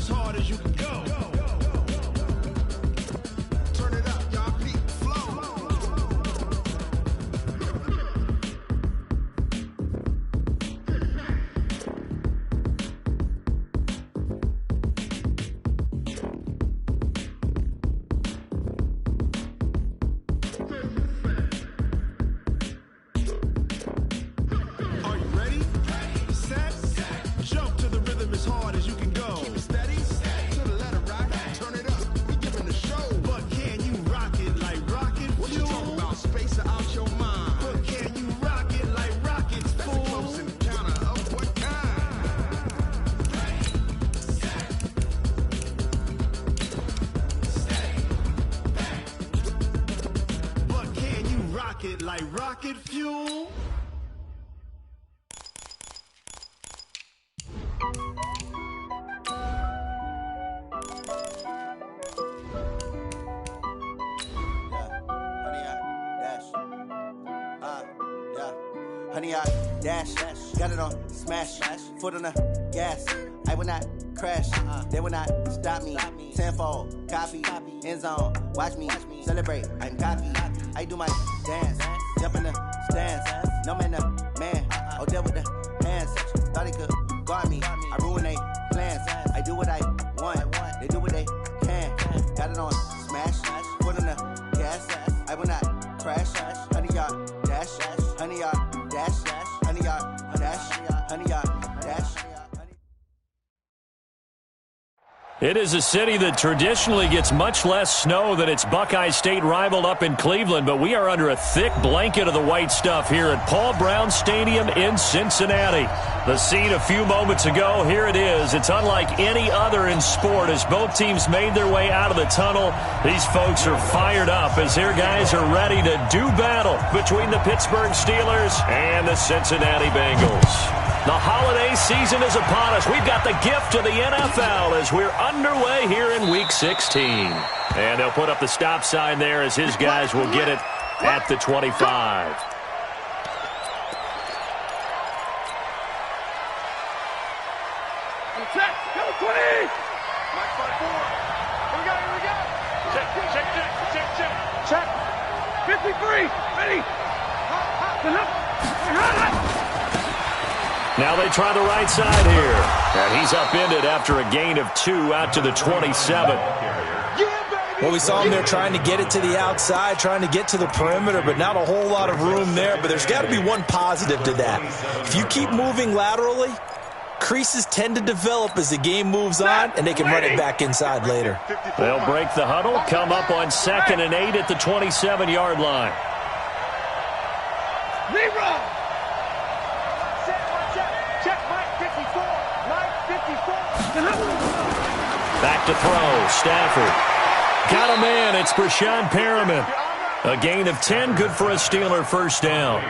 as hard as you can go. Turn it up, y'all. Peak flow. Are you ready? Set. Jump to the rhythm as hard as you can go. Keep it steady. To the letter, right? Turn it up. We giving the show. But can you rock it like rocket fuel? What you talking about? Space out your mind. But can you rock it like rockets, fool? That's a close encounter of what kind? But can you rock it like rocket fuel? Honey, I dash, got it on smash, foot on the gas. I will not crash, they will not stop me. Tenfold, copy, end zone, watch me celebrate. I'm cocky, I do my dance, jump in the stands. No man, the man, oh there with the hands. Thought he could guard me, I ruin they plans. I do what I want, they do what they can. Got it on smash, foot on the gas. I will not crash, honey, y'all dash, honey, y'all dash, honey, y'all dash, honey, y'all dash. It is a city that traditionally gets much less snow than its Buckeye State rival up in Cleveland, but we are under a thick blanket of the white stuff here at Paul Brown Stadium in Cincinnati. The scene a few moments ago, here it is. It's unlike any other in sport as both teams made their way out of the tunnel. These folks are fired up as their guys are ready to do battle between the Pittsburgh Steelers and the Cincinnati Bengals. The holiday season is upon us. We've got the gift of the NFL as we're underway here in Week 16. And they'll put up the stop sign there as his guys will get it at the 25. Check, go 20! Mike 5-4. Here we go. Check. Check. 53, ready. Now they try the right side here. And he's upended after a gain of 2 out to the 27. Well, we saw him there trying to get it to the outside, trying to get to the perimeter, but not a whole lot of room there. But there's got to be one positive to that. If you keep moving laterally, creases tend to develop as the game moves on, and they can run it back inside later. They'll break the huddle, come up on 2nd and 8 at the 27-yard line. Leroy! Check, Mike 54. Mike 54. Back to throw. Stafford. Got a man. It's Brashad Perriman. A gain of 10. Good for a Steeler first down.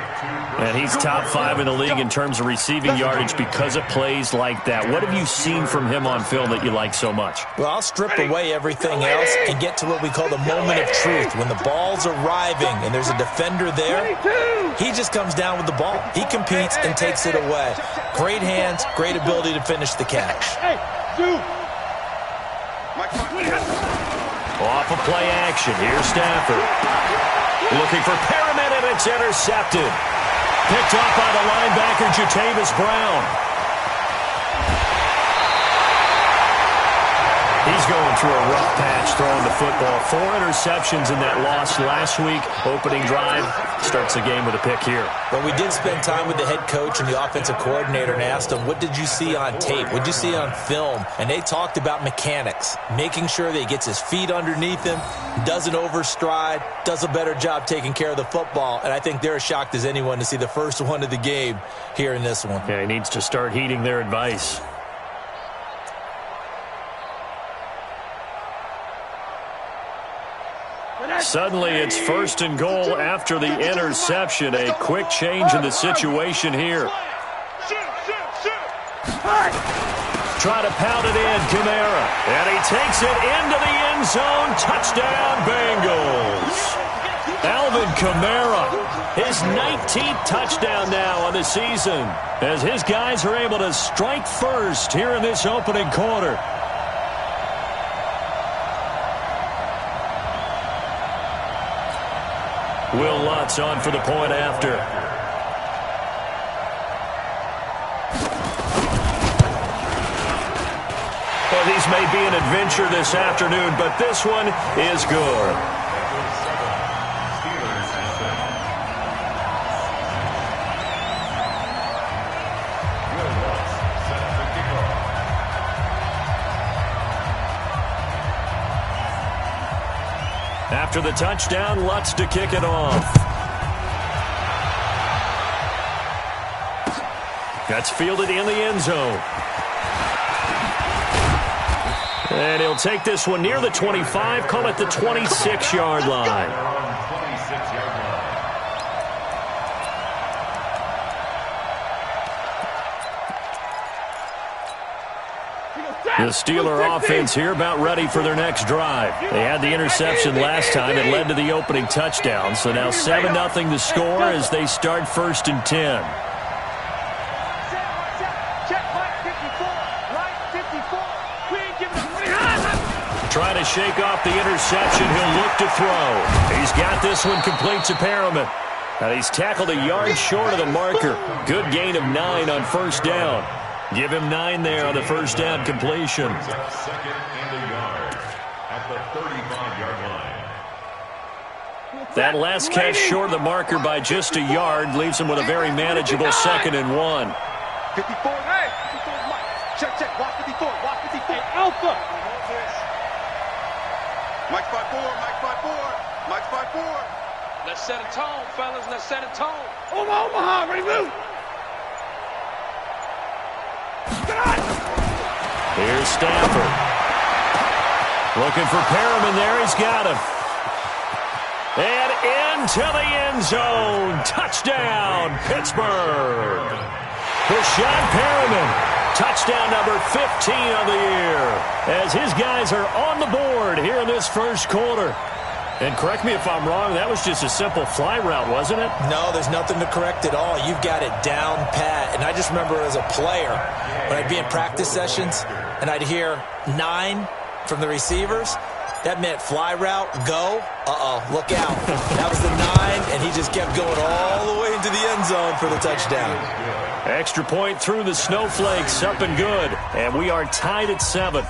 And he's top 5 in the league in terms of receiving yardage because of plays like that. What have you seen from him on film that you like so much? Well, I'll strip away everything else and get to what we call the moment of truth. When the ball's arriving and there's a defender there, he just comes down with the ball. He competes and takes it away. Great hands, great ability to finish the catch. Off of play action. Here's Stafford. Looking for Perriman, and it's intercepted. Picked off by the linebacker, Jatavis Brown. He's going through a rough patch throwing the football. 4 interceptions in that loss last week. Opening drive starts the game with a pick here. Well, we did spend time with the head coach and the offensive coordinator and asked them, what did you see on tape? What did you see on film? And they talked about mechanics, making sure that he gets his feet underneath him, doesn't overstride, does a better job taking care of the football. And I think they're as shocked as anyone to see the first one of the game here in this one. Yeah, he needs to start heeding their advice. Suddenly it's 1st and goal after the interception. A quick change in the situation here. Try to pound it in, Kamara. And he takes it into the end zone. Touchdown, Bengals. Alvin Kamara, his 19th touchdown now on the season, as his guys are able to strike first here in this opening quarter. shots on for the point after. Well, these may be an adventure this afternoon, but this one is good. After the touchdown, Lutz to kick it off. That's fielded in the end zone. And he'll take this one near the 25, call it the 26-yard line. The Steeler offense here about ready for their next drive. They had the interception last time. It led to the opening touchdown. So now 7-0 the score as they start 1st and 10. Trying to shake off the interception. He'll look to throw. He's got this one complete to Perriman. And he's tackled a yard short of the marker. Good gain of 9 on 1st down. Give him 9 there on the 1st down completion. 2nd and a yard at the 35-yard line. That last catch short of the marker by just a yard leaves him with a very manageable 2nd and 1. 54, hey! 54, Mike. Check, watch 54, watch 54. Hey, Alpha! Mike 5-4, Mike 5-4, Mike 5-4. Let's set a tone, fellas. Let's set a tone. Omaha, ready, move! Here's Stafford. Looking for Perriman there. He's got him. And into the end zone. Touchdown, Pittsburgh. Rashawn Perriman. Touchdown number 15 of the year. As his guys are on the board here in this first quarter. And correct me if I'm wrong, that was just a simple fly route, wasn't it? No, there's nothing to correct at all. You've got it down pat. And I just remember as a player, when I'd be in practice sessions and I'd hear 9 from the receivers, that meant fly route, go, look out. That was the 9, and he just kept going all the way into the end zone for the touchdown. Extra point through the snowflakes, up and good. And we are tied at 7.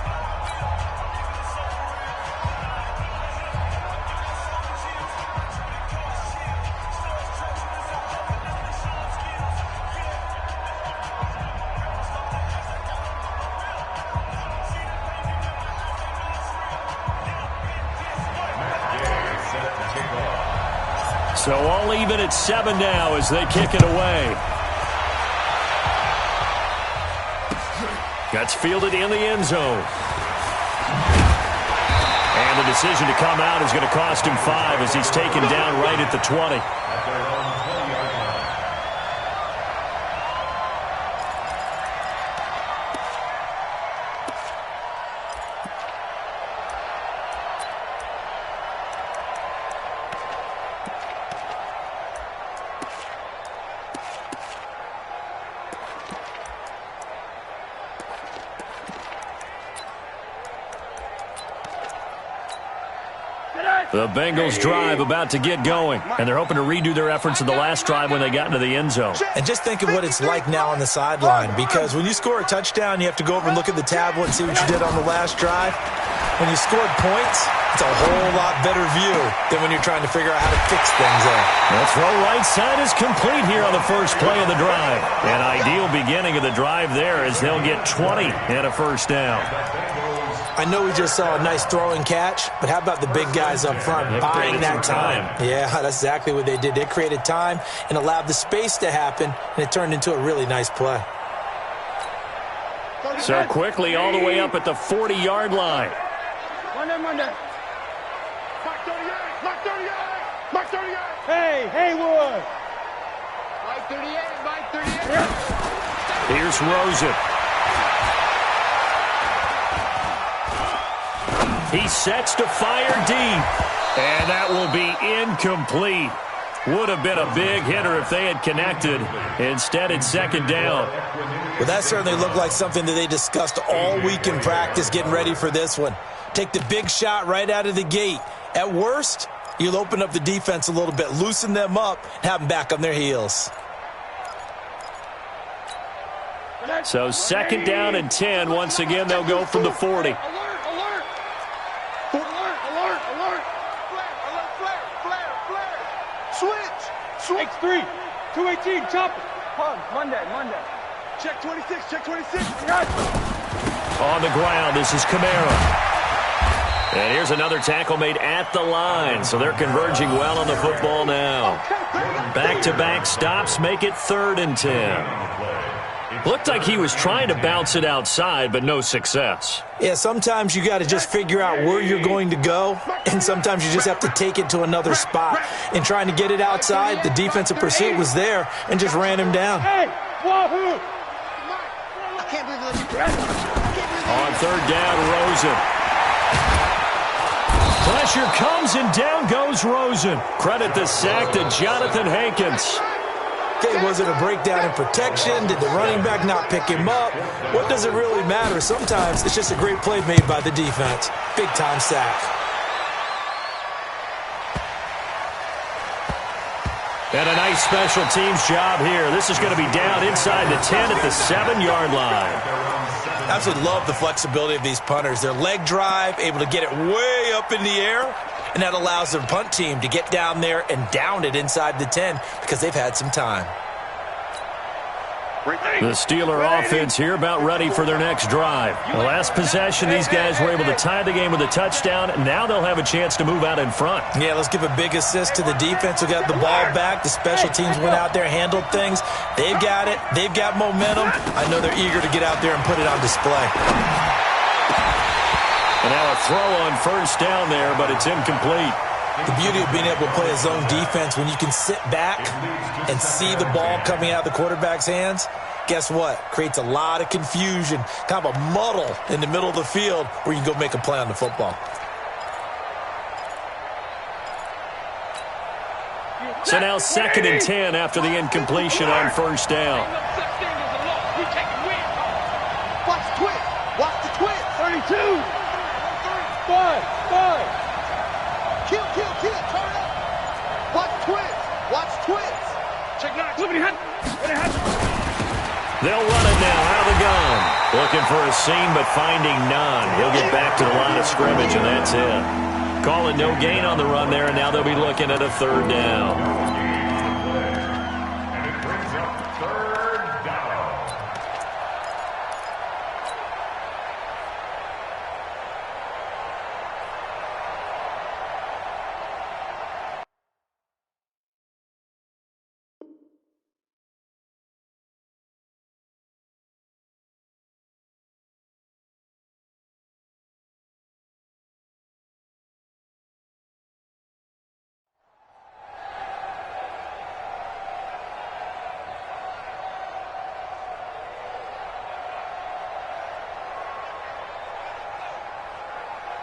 So all even at 7 now as they kick it away. That's fielded in the end zone. And the decision to come out is going to cost him 5 as he's taken down right at the 20. The Bengals drive about to get going, and they're hoping to redo their efforts in the last drive when they got into the end zone. And just think of what it's like now on the sideline, because when you score a touchdown, you have to go over and look at the tablet and see what you did on the last drive. When you scored points, it's a whole lot better view than when you're trying to figure out how to fix things there. The throw right side is complete here on the first play of the drive. An ideal beginning of the drive there as they'll get 20 and a 1st down. I know we just saw a nice throwing catch, but how about the big guys up front buying that time? Yeah, that's exactly what they did. They created time and allowed the space to happen, and it turned into a really nice play. So quickly all the way up at the 40-yard line. Monday. Mark 38, Mark 38, Mark 38. Hey, Haywood. Mike 38, Mike 38. Here's Rosen. He sets to fire deep, and that will be incomplete. Would have been a big hitter if they had connected. Instead, it's 2nd down. Well, that certainly looked like something that they discussed all week in practice getting ready for this one. Take the big shot right out of the gate. At worst, You'll open up the defense a little bit, loosen them up, and have them back on their heels. So 2nd down and 10. Once again, they'll go from the 40. Alert, alert. Alert, alert, alert. Flare, flare, flare. Switch. X3, 218, chop it. Monday. Check 26, check 26. On the ground, this is Kamara. And here's another tackle made at the line, so they're converging well on the football now. Back-to-back stops make it 3rd and 10. Looked like he was trying to bounce it outside, but no success. Yeah, sometimes you got to just figure out where you're going to go, and sometimes you just have to take it to another spot. In trying to get it outside, the defensive pursuit was there and just ran him down. Hey, wahoo! On 3rd down, Rosen. Pressure comes, and down goes Rosen. Credit the sack to Jonathan Hankins. Okay, was it a breakdown in protection? Did the running back not pick him up? What does it really matter? Sometimes it's just a great play made by the defense. Big-time sack. And a nice special teams job here. This is going to be down inside the 10 at the 7-yard line. I absolutely love the flexibility of these punters. Their leg drive, able to get it way up in the air, and that allows their punt team to get down there and down it inside the 10 because they've had some time. The Steeler offense here about ready for their next drive. The last possession, these guys were able to tie the game with a touchdown. Now they'll have a chance to move out in front. Yeah, let's give a big assist to the defense who got the ball back. The special teams went out there, handled things. They've got it. They've got momentum. I know they're eager to get out there and put it on display. And now a throw on 1st down there, but it's incomplete. The beauty of being able to play a zone defense when you can sit back and see the ball coming out of the quarterback's hands, guess what? Creates a lot of confusion, kind of a muddle in the middle of the field where you can go make a play on the football. So now 2nd and 10 after the incompletion on 1st down. Watch the twist. Watch the twist. 32. 5. Kill, turn up. Watch twist. Check 9. They'll run it now out of the gun. Looking for a seam, but finding none. He'll get back to the line of scrimmage, and that's it. Calling no gain on the run there, and now they'll be looking at a 3rd down.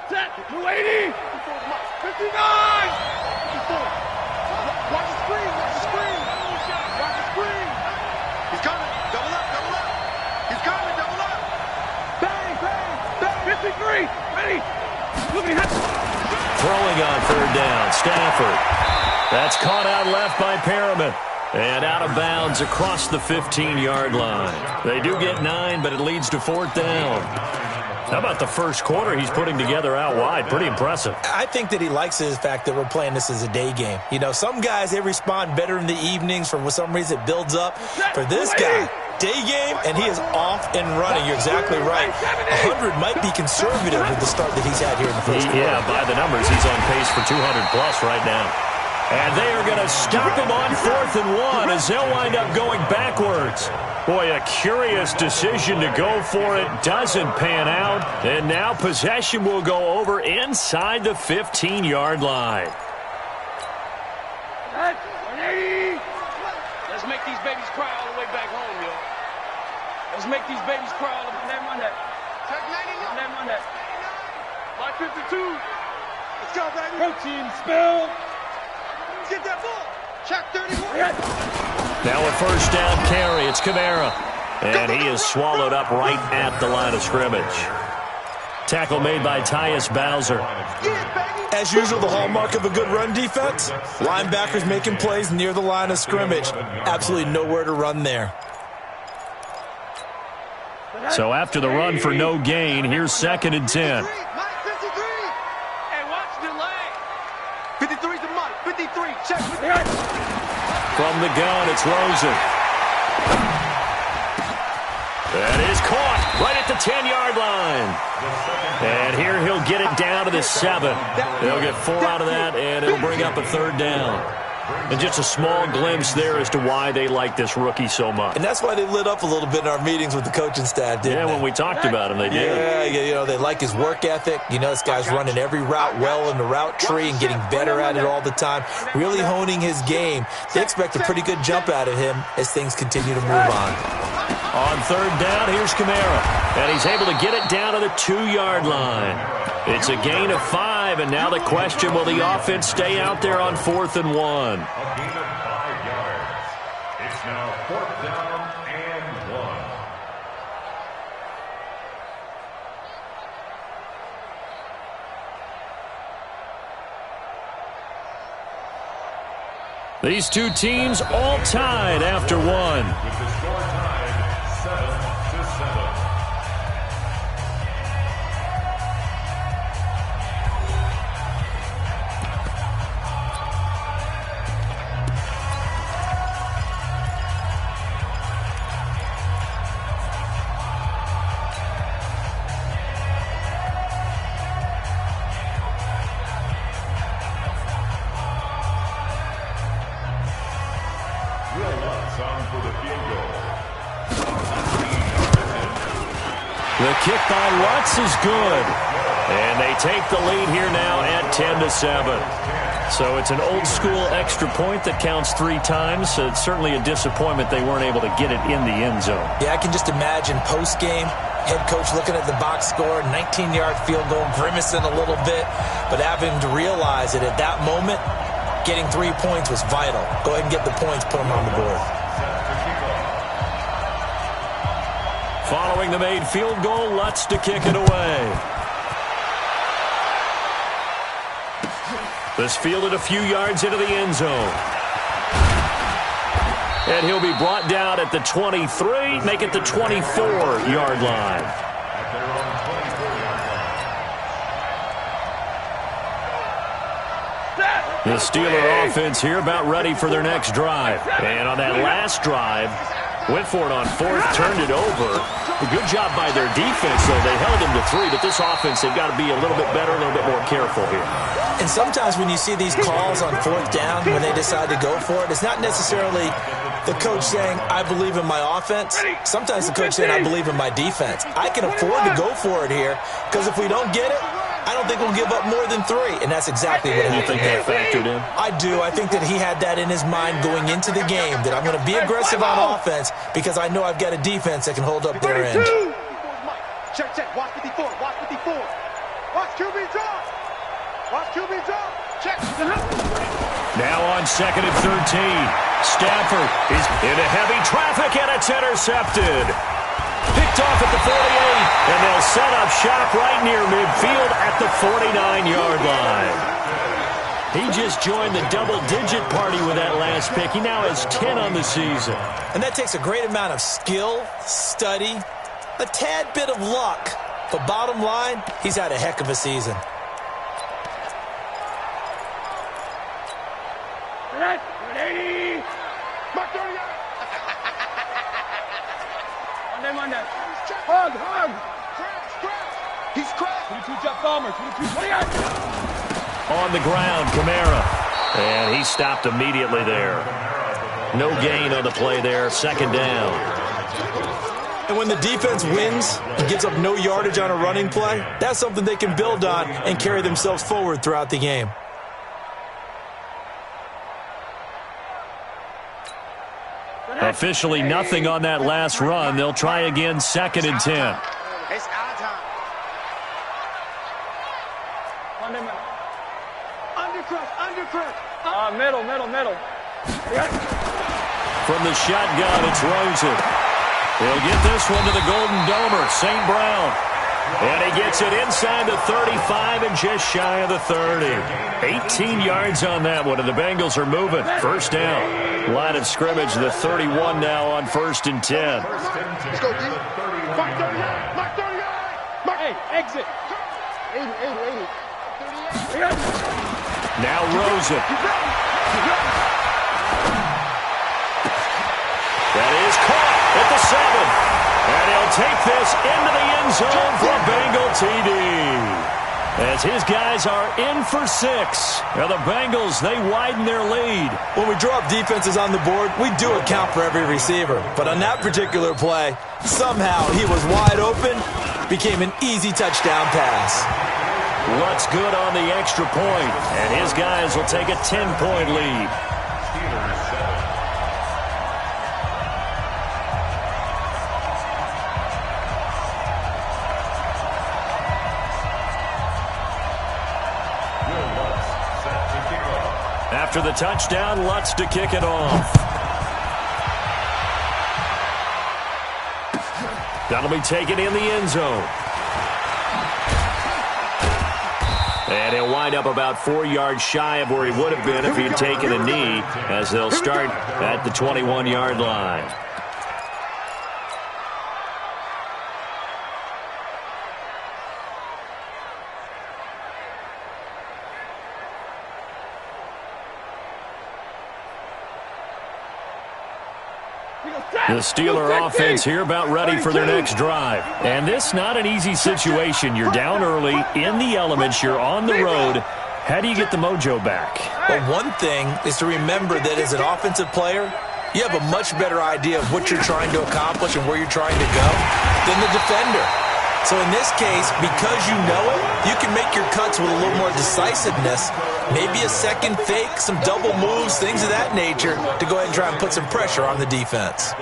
Set. 280. 59. 54. Watch the screen. Watch the screen. He's coming. Double up. He's coming. Double up. Bang. 53. Ready. Throwing on 3rd down, Stafford. That's caught out left by Perriman. And out of bounds across the 15-yard line. They do get 9, but it leads to 4th down. How about the first quarter he's putting together out wide? Pretty impressive. I think that he likes the fact that we're playing this as a day game. You know, some guys, they respond better in the evenings. For some reason, it builds up. For this guy, day game, and he is off and running. You're exactly right. 100 might be conservative with the start that he's had here in the first quarter. Yeah, by the numbers, he's on pace for 200-plus right now. And they are going to stop him on 4th and 1 as they'll wind up going backwards. Boy, a curious decision to go for it. Doesn't pan out. And now possession will go over inside the 15-yard line. 180. Let's make these babies cry all the way back home, yo. Let's make these babies cry all the way back home. Check 99. Name on that. Like 52. Let's go, baby. Protein spill. Let's get that ball. Check 31. Now a 1st down carry. It's Kamara. And he is swallowed up right at the line of scrimmage. Tackle made by Tyus Bowser. As usual, the hallmark of a good run defense, linebackers making plays near the line of scrimmage. Absolutely nowhere to run there. So after the run for no gain, here's 2nd and 10. Hey, watch delay. 53's a month. 53. Check. From the gun, it's Rosen. That is caught right at the 10-yard line. And here he'll get it down to the 7. They'll get 4 out of that, and it'll bring up a 3rd down. And just a small glimpse there as to why they like this rookie so much. And that's why they lit up a little bit in our meetings with the coaching staff, didn't they? Yeah, when we talked about him, they did. Yeah, you know, they like his work ethic. You know, this guy's running every route well in the route tree and getting better at it all the time, really honing his game. They expect a pretty good jump out of him as things continue to move on. On 3rd down, here's Kamara. And he's able to get it down to the 2-yard line. It's a gain of 5, and now the question, will the offense stay out there on 4th and 1? A gain of 5 yards. It's now 4th down and 1. These two teams all tied after 1. With the score tied 7-7. The kick by Lutz is good. And they take the lead here now at 10-7. So it's an old-school extra point that counts 3 times. So it's certainly a disappointment they weren't able to get it in the end zone. Yeah, I can just imagine post-game, head coach looking at the box score, 19-yard field goal, grimacing a little bit, but having to realize that at that moment, getting 3 points was vital. Go ahead and get the points, put them on the board. Following the made field goal, Lutz to kick it away. This fielded a few yards into the end zone. And he'll be brought down at the 23, make it the 24-yard line. The Steeler offense here about ready for their next drive. And on that last drive, went for it on 4th, turned it over. A good job by their defense, though. They held them to 3, but this offense, they've got to be a little bit better, a little bit more careful here. And sometimes when you see these calls on 4th down, when they decide to go for it, it's not necessarily the coach saying, I believe in my offense. Sometimes the coach saying, I believe in my defense. I can afford to go for it here, because if we don't get it, I don't think we'll give up more than 3, and that's exactly what happened. You think that factored in? I do. I think that he had that in his mind going into the game, that I'm going to be aggressive on offense because I know I've got a defense that can hold up their end. Check, check. Watch 54. Watch 54. Watch QB drop. Watch QB drop. Check. Now on 2nd and 13. Stafford is into heavy traffic, and it's intercepted. Picked off at the 48, and they'll set up shop right near midfield at the 49-yard line. He just joined the double-digit party with that last pick. He now has 10 on the season. And that takes a great amount of skill, study, a tad bit of luck. But bottom line, he's had a heck of a season. Ready. Mark 30. Monday. Hug. He's cracked. 22 Jeff Dahmer. 22. On the ground, Kamara. And he stopped immediately there. No gain on the play there. 2nd down. And when the defense wins and gives up no yardage on a running play, that's something they can build on and carry themselves forward throughout the game. Officially nothing on that last run. They'll try again 2nd and 10. It's our time. Undercrest. Middle. From the shotgun, it's Rosen. He'll get this one to the Golden Domer, St. Brown. And he gets it inside the 35 and just shy of the 30. 18 yards on that one, and the Bengals are moving. First down. Line of scrimmage, the 31 now on 1st and 10. Let's go, D. Mark 38. Mark 38. Mark. Hey, exit. 80. Now Rosen. That is caught at the 7. And he'll take this into the end zone for a Bengal TD. As his guys are in for 6. Now the Bengals, they widen their lead. When we draw up defenses on the board, we do account for every receiver. But on that particular play, somehow he was wide open, became an easy touchdown pass. Lutz good on the extra point, and his guys will take a 10-point lead. After the touchdown, Lutz to kick it off. That'll be taken in the end zone. And he'll wind up about 4 yards shy of where he would have been if he had taken a knee, as they'll start at the 21-yard line. The Steeler offense here about ready for their next drive. And this not an easy situation. You're down early, in the elements, you're on the road. How do you get the mojo back? Well, one thing is to remember that as an offensive player, you have a much better idea of what you're trying to accomplish and where you're trying to go than the defender. So in this case, because you know it, you can make your cuts with a little more decisiveness. Maybe a second fake, some double moves, things of that nature to go ahead and try and put some pressure on the defense.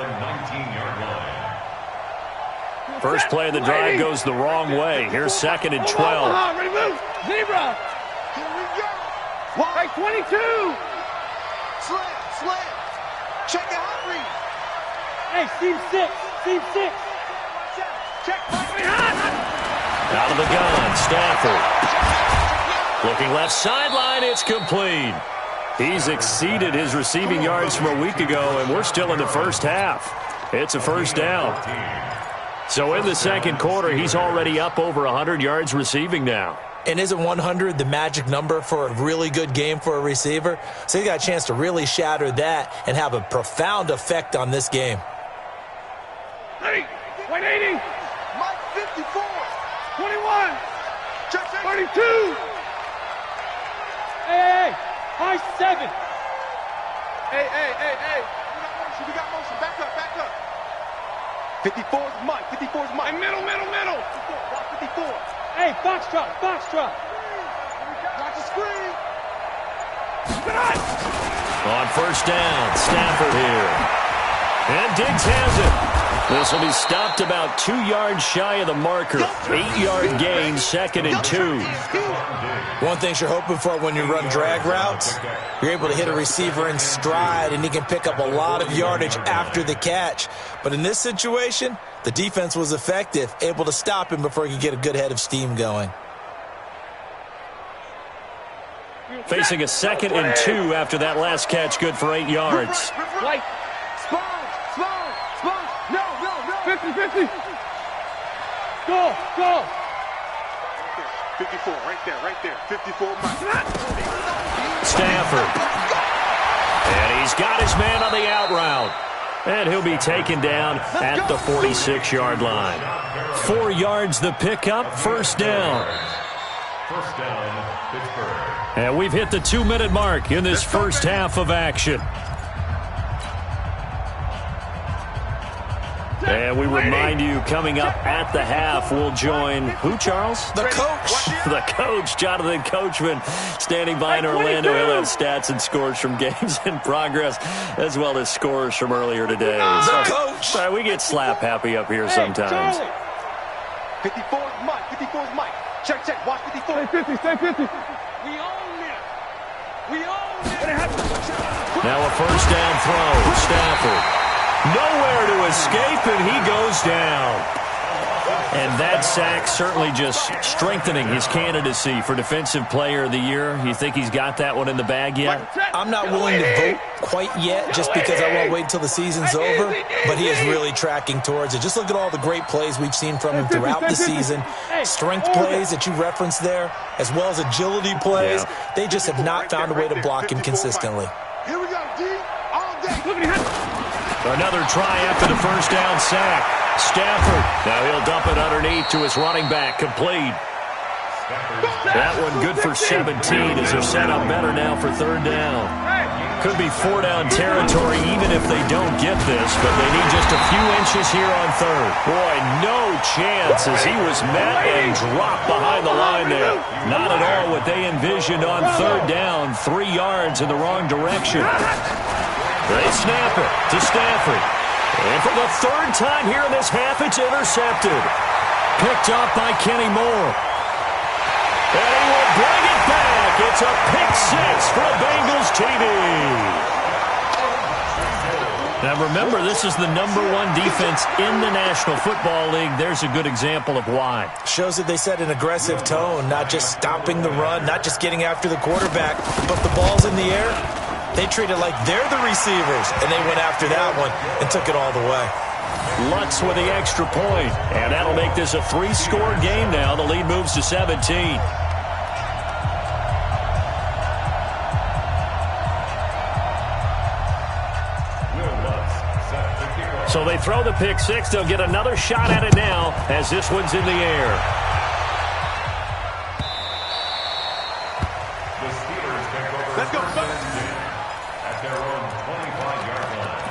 First play of the drive goes the wrong way. Here's 2nd and 12. Remove. Zebra. Here we go. Right, 22. Slam. Check it out, read. Hey, seam 6. Check. Out of the gun, Stafford. Looking left sideline, it's complete. He's exceeded his receiving yards from a week ago, and we're still in the first half. It's a first down. So in the second quarter, he's already up over 100 yards receiving now. And isn't 100 the magic number for a really good game for a receiver? So he got a chance to really shatter that and have a profound effect on this game. 180. Mike 54. 21. Check 32. Hey. High 7. Hey. We got motion. Back up. 54's Mike. Hey, middle. 54. Hey, Foxtrot. Watch the screen. On first down, Stafford here. And Diggs has it. This will be stopped about 2 yards shy of the marker. 8-yard gain, 2nd and 2. One thing you're hoping for when you run drag routes, you're able to hit a receiver in stride, and he can pick up a lot of yardage after the catch. But in this situation, the defense was effective, able to stop him before he could get a good head of steam going. Facing a 2nd and 2 after that last catch, good for 8 yards. Right. Spong. No. 50. Go. 54, right there. 54. Stafford. And he's got his man on the out route. And he'll be taken down at the 46-yard line. 4 yards the pickup, first down. First down, Pittsburgh. And we've hit the 2-minute mark in this first half of action. And we remind you, coming up at the half, we'll join who, Charles? The coach. The coach, Jonathan Coachman, standing by in Orlando. He'll have stats and scores from games in progress, as well as scores from earlier today. The coach. Sorry, we get slap happy up here sometimes. 54's Mike. Check. Watch 54. Stay 50. We own it. Now a first down throw. Stafford. Nowhere to escape, and he goes down. And that sack certainly just strengthening his candidacy for Defensive Player of the Year. You think he's got that one in the bag yet? I'm not willing to vote quite yet just because I want to wait until the season's over, but he is really tracking towards it. Just look at all the great plays we've seen from him throughout the season. Strength plays that you referenced there, as well as agility plays. Yeah. They just have not found a way to block him consistently. Here we go, D. All day. Another try after the first down sack. Stafford. Now he'll dump it underneath to his running back. Complete. That one good for 17 as they're set up better now for third down. Could be 4-down territory even if they don't get this, but they need just a few inches here on third. Boy, no chance as he was met and dropped behind the line there. Not at all what they envisioned on third down. 3 yards in the wrong direction. They snap it to Stafford. And for the third time here in this half, it's intercepted. Picked up by Kenny Moore. And he will bring it back. It's a pick-6 for a Bengals TD. Now remember, this is the #1 defense in the National Football League. There's a good example of why. Shows that they set an aggressive tone, not just stopping the run, not just getting after the quarterback, but the ball's in the air. They treat it like they're the receivers, and they went after that one and took it all the way. Lutz with the extra point, and that'll make this a 3-score game now. The lead moves to 17. So they throw the pick-6. They'll get another shot at it now as this one's in the air. The Steelers take over. Let's go, at their own 25-yard line.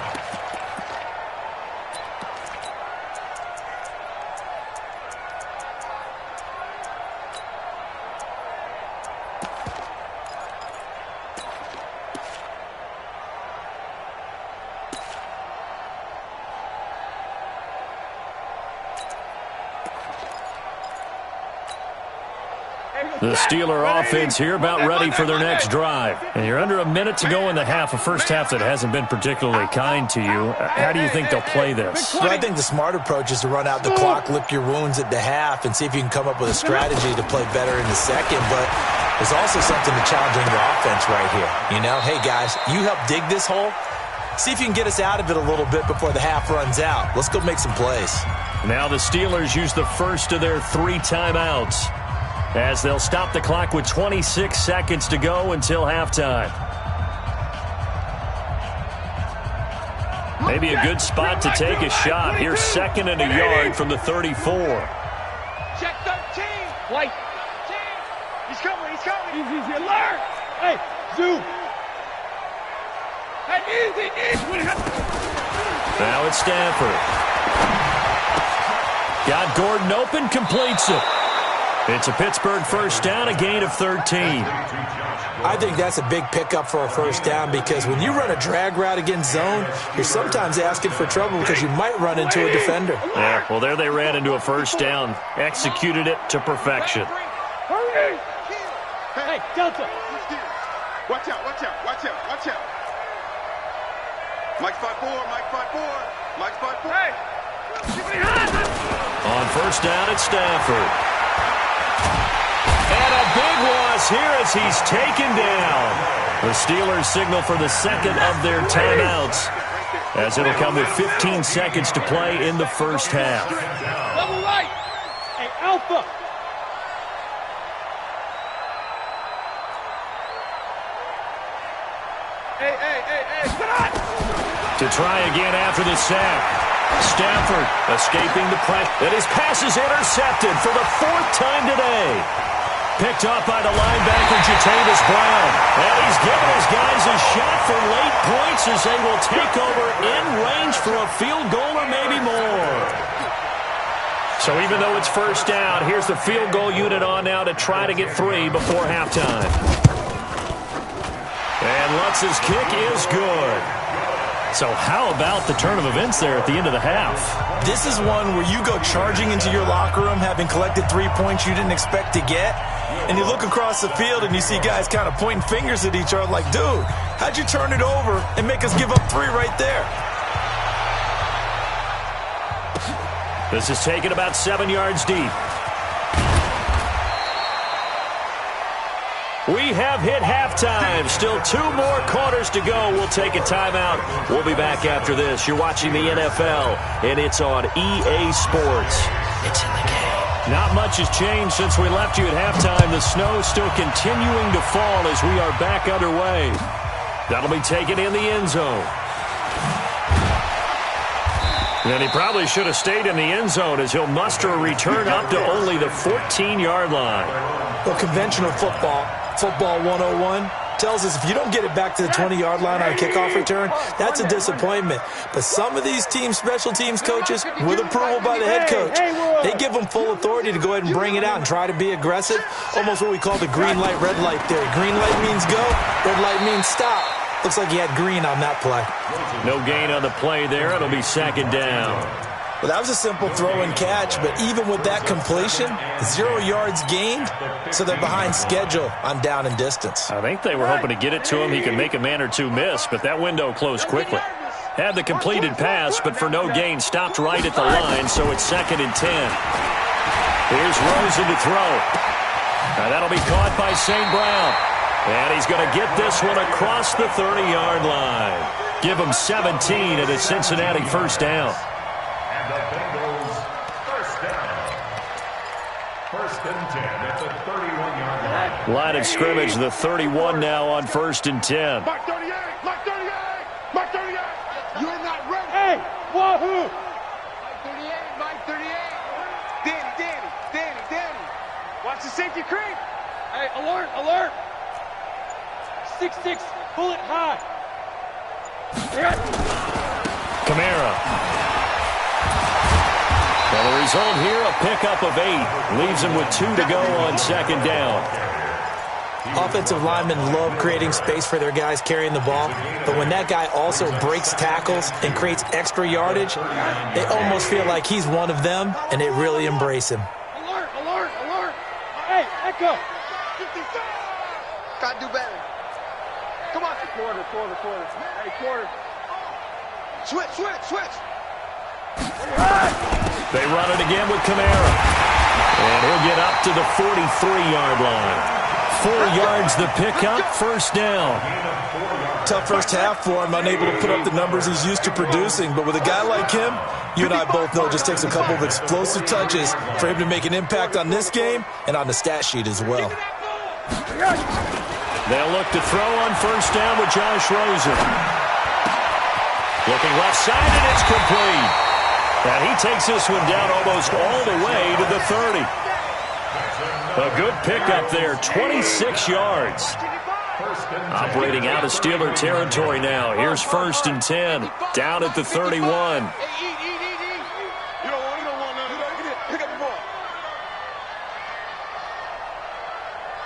The Steeler offense here about ready for their next drive. And you're under a minute to go in the half, a first half that hasn't been particularly kind to you. How do you think they'll play this? Well, I think the smart approach is to run out the clock, lick your wounds at the half, and see if you can come up with a strategy to play better in the second. But there's also something to challenging your offense right here. You know, hey, guys, you help dig this hole. See if you can get us out of it a little bit before the half runs out. Let's go make some plays. Now the Steelers use the first of their 3 timeouts, as they'll stop the clock with 26 seconds to go until halftime. Maybe a good spot to take a shot. Here's 2nd and a yard from the 34. Check 13. White. He's coming. He's coming. Easy. Alert. Hey, zoom. Hey, easy. Now it's Stafford. Got Gordon open, completes it. It's a Pittsburgh first down, a gain of 13. I think that's a big pickup for a first down because when you run a drag route against zone, you're sometimes asking for trouble because you might run into a defender. Yeah, well, there they ran into a first down. Executed it to perfection. Hurry. Hey, Delta. Watch out. Mike's 5-4. Mike's 5-4. Hey. On first down, it's Stafford. And a big loss here as he's taken down. The Steelers signal for the second of their timeouts, as it'll come with 15 seconds to play in the first half. Double right. Hey, Alpha. Hey, come on. To try again after the sack. Stafford escaping the pressure. And his pass is intercepted for the 4th time today. Picked up by the linebacker, Jatavis Brown. And he's giving his guys a shot for late points as they will take over in range for a field goal or maybe more. So even though it's first down, here's the field goal unit on now to try to get 3 before halftime. And Lutz's kick is good. So how about the turn of events there at the end of the half? This is one where you go charging into your locker room having collected 3 points you didn't expect to get, and you look across the field and you see guys kind of pointing fingers at each other like, dude, how'd you turn it over and make us give up 3 right there? This is taken about 7 yards deep. We have hit halftime. Still 2 more quarters to go. We'll take a timeout. We'll be back after this. You're watching the NFL, and it's on EA Sports. It's in the game. Not much has changed since we left you at halftime. The snow still continuing to fall as we are back underway. That'll be taken in the end zone. And he probably should have stayed in the end zone as he'll muster a return up to only the 14-yard line. Well, conventional football 101, tells us if you don't get it back to the 20-yard line on a kickoff return, that's a disappointment. But some of these special teams coaches, with approval by the head coach, they give them full authority to go ahead and bring it out and try to be aggressive, almost what we call the green light, red light theory. Green light means go, red light means stop. Looks like he had green on that play. No gain on the play there. It'll be 2nd down. Well, that was a simple throw and catch, but even with that completion, 0 yards gained, so they're behind schedule on down and distance. I think they were hoping to get it to him. He could make a man or two miss, but that window closed quickly. Had the completed pass, but for no gain, stopped right at the line, so it's 2nd and 10. Here's Rosen to throw. Now that'll be caught by St. Brown. And he's going to get this one across the 30-yard line. Give him 17 at a Cincinnati first down. And the Bengals first down. 1st and 10 at the 31-yard line. Line of scrimmage, the 31 now on 1st and 10. Mark 38! Mark 38! Mark 38! You're not ready! Hey! Wahoo! Mike 38! Danny! Watch the safety creep! Hey, alert! 6-6, bullet high. Kamara. Well, the result here, a pickup of 8. Leaves him with 2 to go on 2nd down. Offensive linemen love creating space for their guys carrying the ball, but when that guy also breaks tackles and creates extra yardage, they almost feel like he's one of them, and they really embrace him. Alert! Hey, Echo! Gotta do better. Come on. Quarter. Hey, quarter. Switch. They run it again with Kamara. And he'll get up to the 43-yard line. 4 yards the pickup, first down. Tough first half for him, unable to put up the numbers he's used to producing. But with a guy like him, you and I both know it just takes a couple of explosive touches for him to make an impact on this game and on the stat sheet as well. They'll look to throw on first down with Josh Rosen. Looking left side, and it's complete. And he takes this one down almost all the way to the 30. A good pickup there, 26 yards. Operating out of Steeler territory now. Here's 1st and 10, down at the 31. You don't want none. Pick up the ball.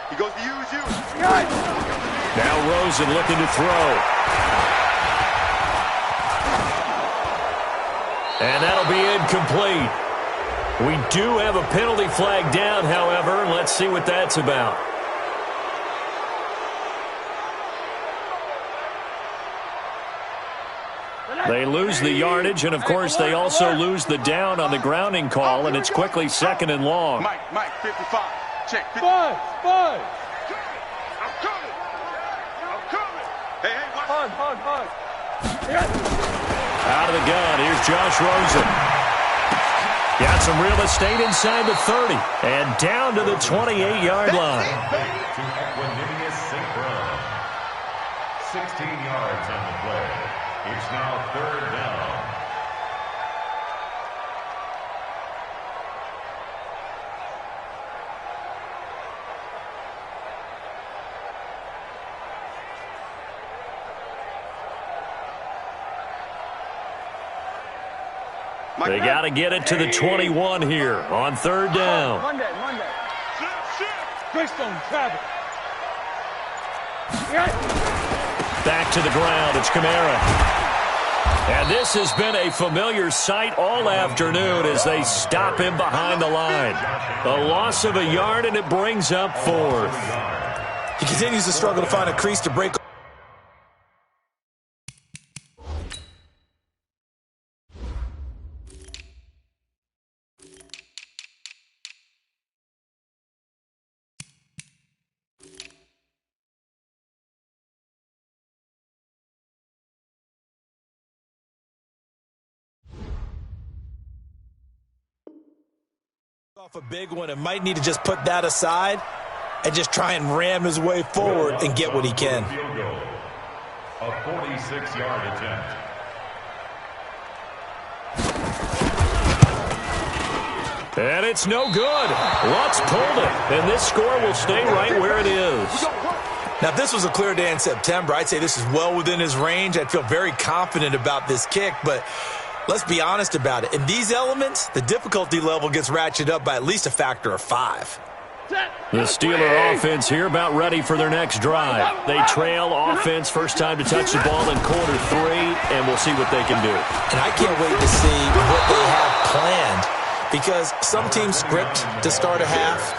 He goes to use you. Now Rosen looking to throw. And that'll be incomplete. We do have a penalty flag down, however. Let's see what that's about. They lose the yardage, and, of course, they also lose the down on the grounding call, and it's quickly 2nd and long. Mike, 55. Check. 55. I'm coming. Hey, watch. Hug. Out of the gun, here's Josh Rosen. Got some real estate inside the 30, and down to the 28-yard line. To Equanimeous St. Brown. 16 yards on the play. It's now 3rd down. They got to get it to the 21 here on 3rd down. Monday. Greystone, traffic. Back to the ground. It's Kamara. And this has been a familiar sight all afternoon as they stop him behind the line. A loss of a yard, and it brings up 4th. He continues to struggle to find a crease to break Off a big one and might need to just put that aside and just try and ram his way forward and get what he can. Field goal. A 46-yard attempt. And it's no good. Lutz pulled it, and this score will stay right where it is. Now, if this was a clear day in September, I'd say this is well within his range. I'd feel very confident about this kick, but let's be honest about it. In these elements, the difficulty level gets ratcheted up by at least a factor of 5. The Steeler offense here about ready for their next drive. They trail offense, first time to touch the ball in quarter 3, and we'll see what they can do. And I can't wait to see what they have planned, because some teams script to start a half.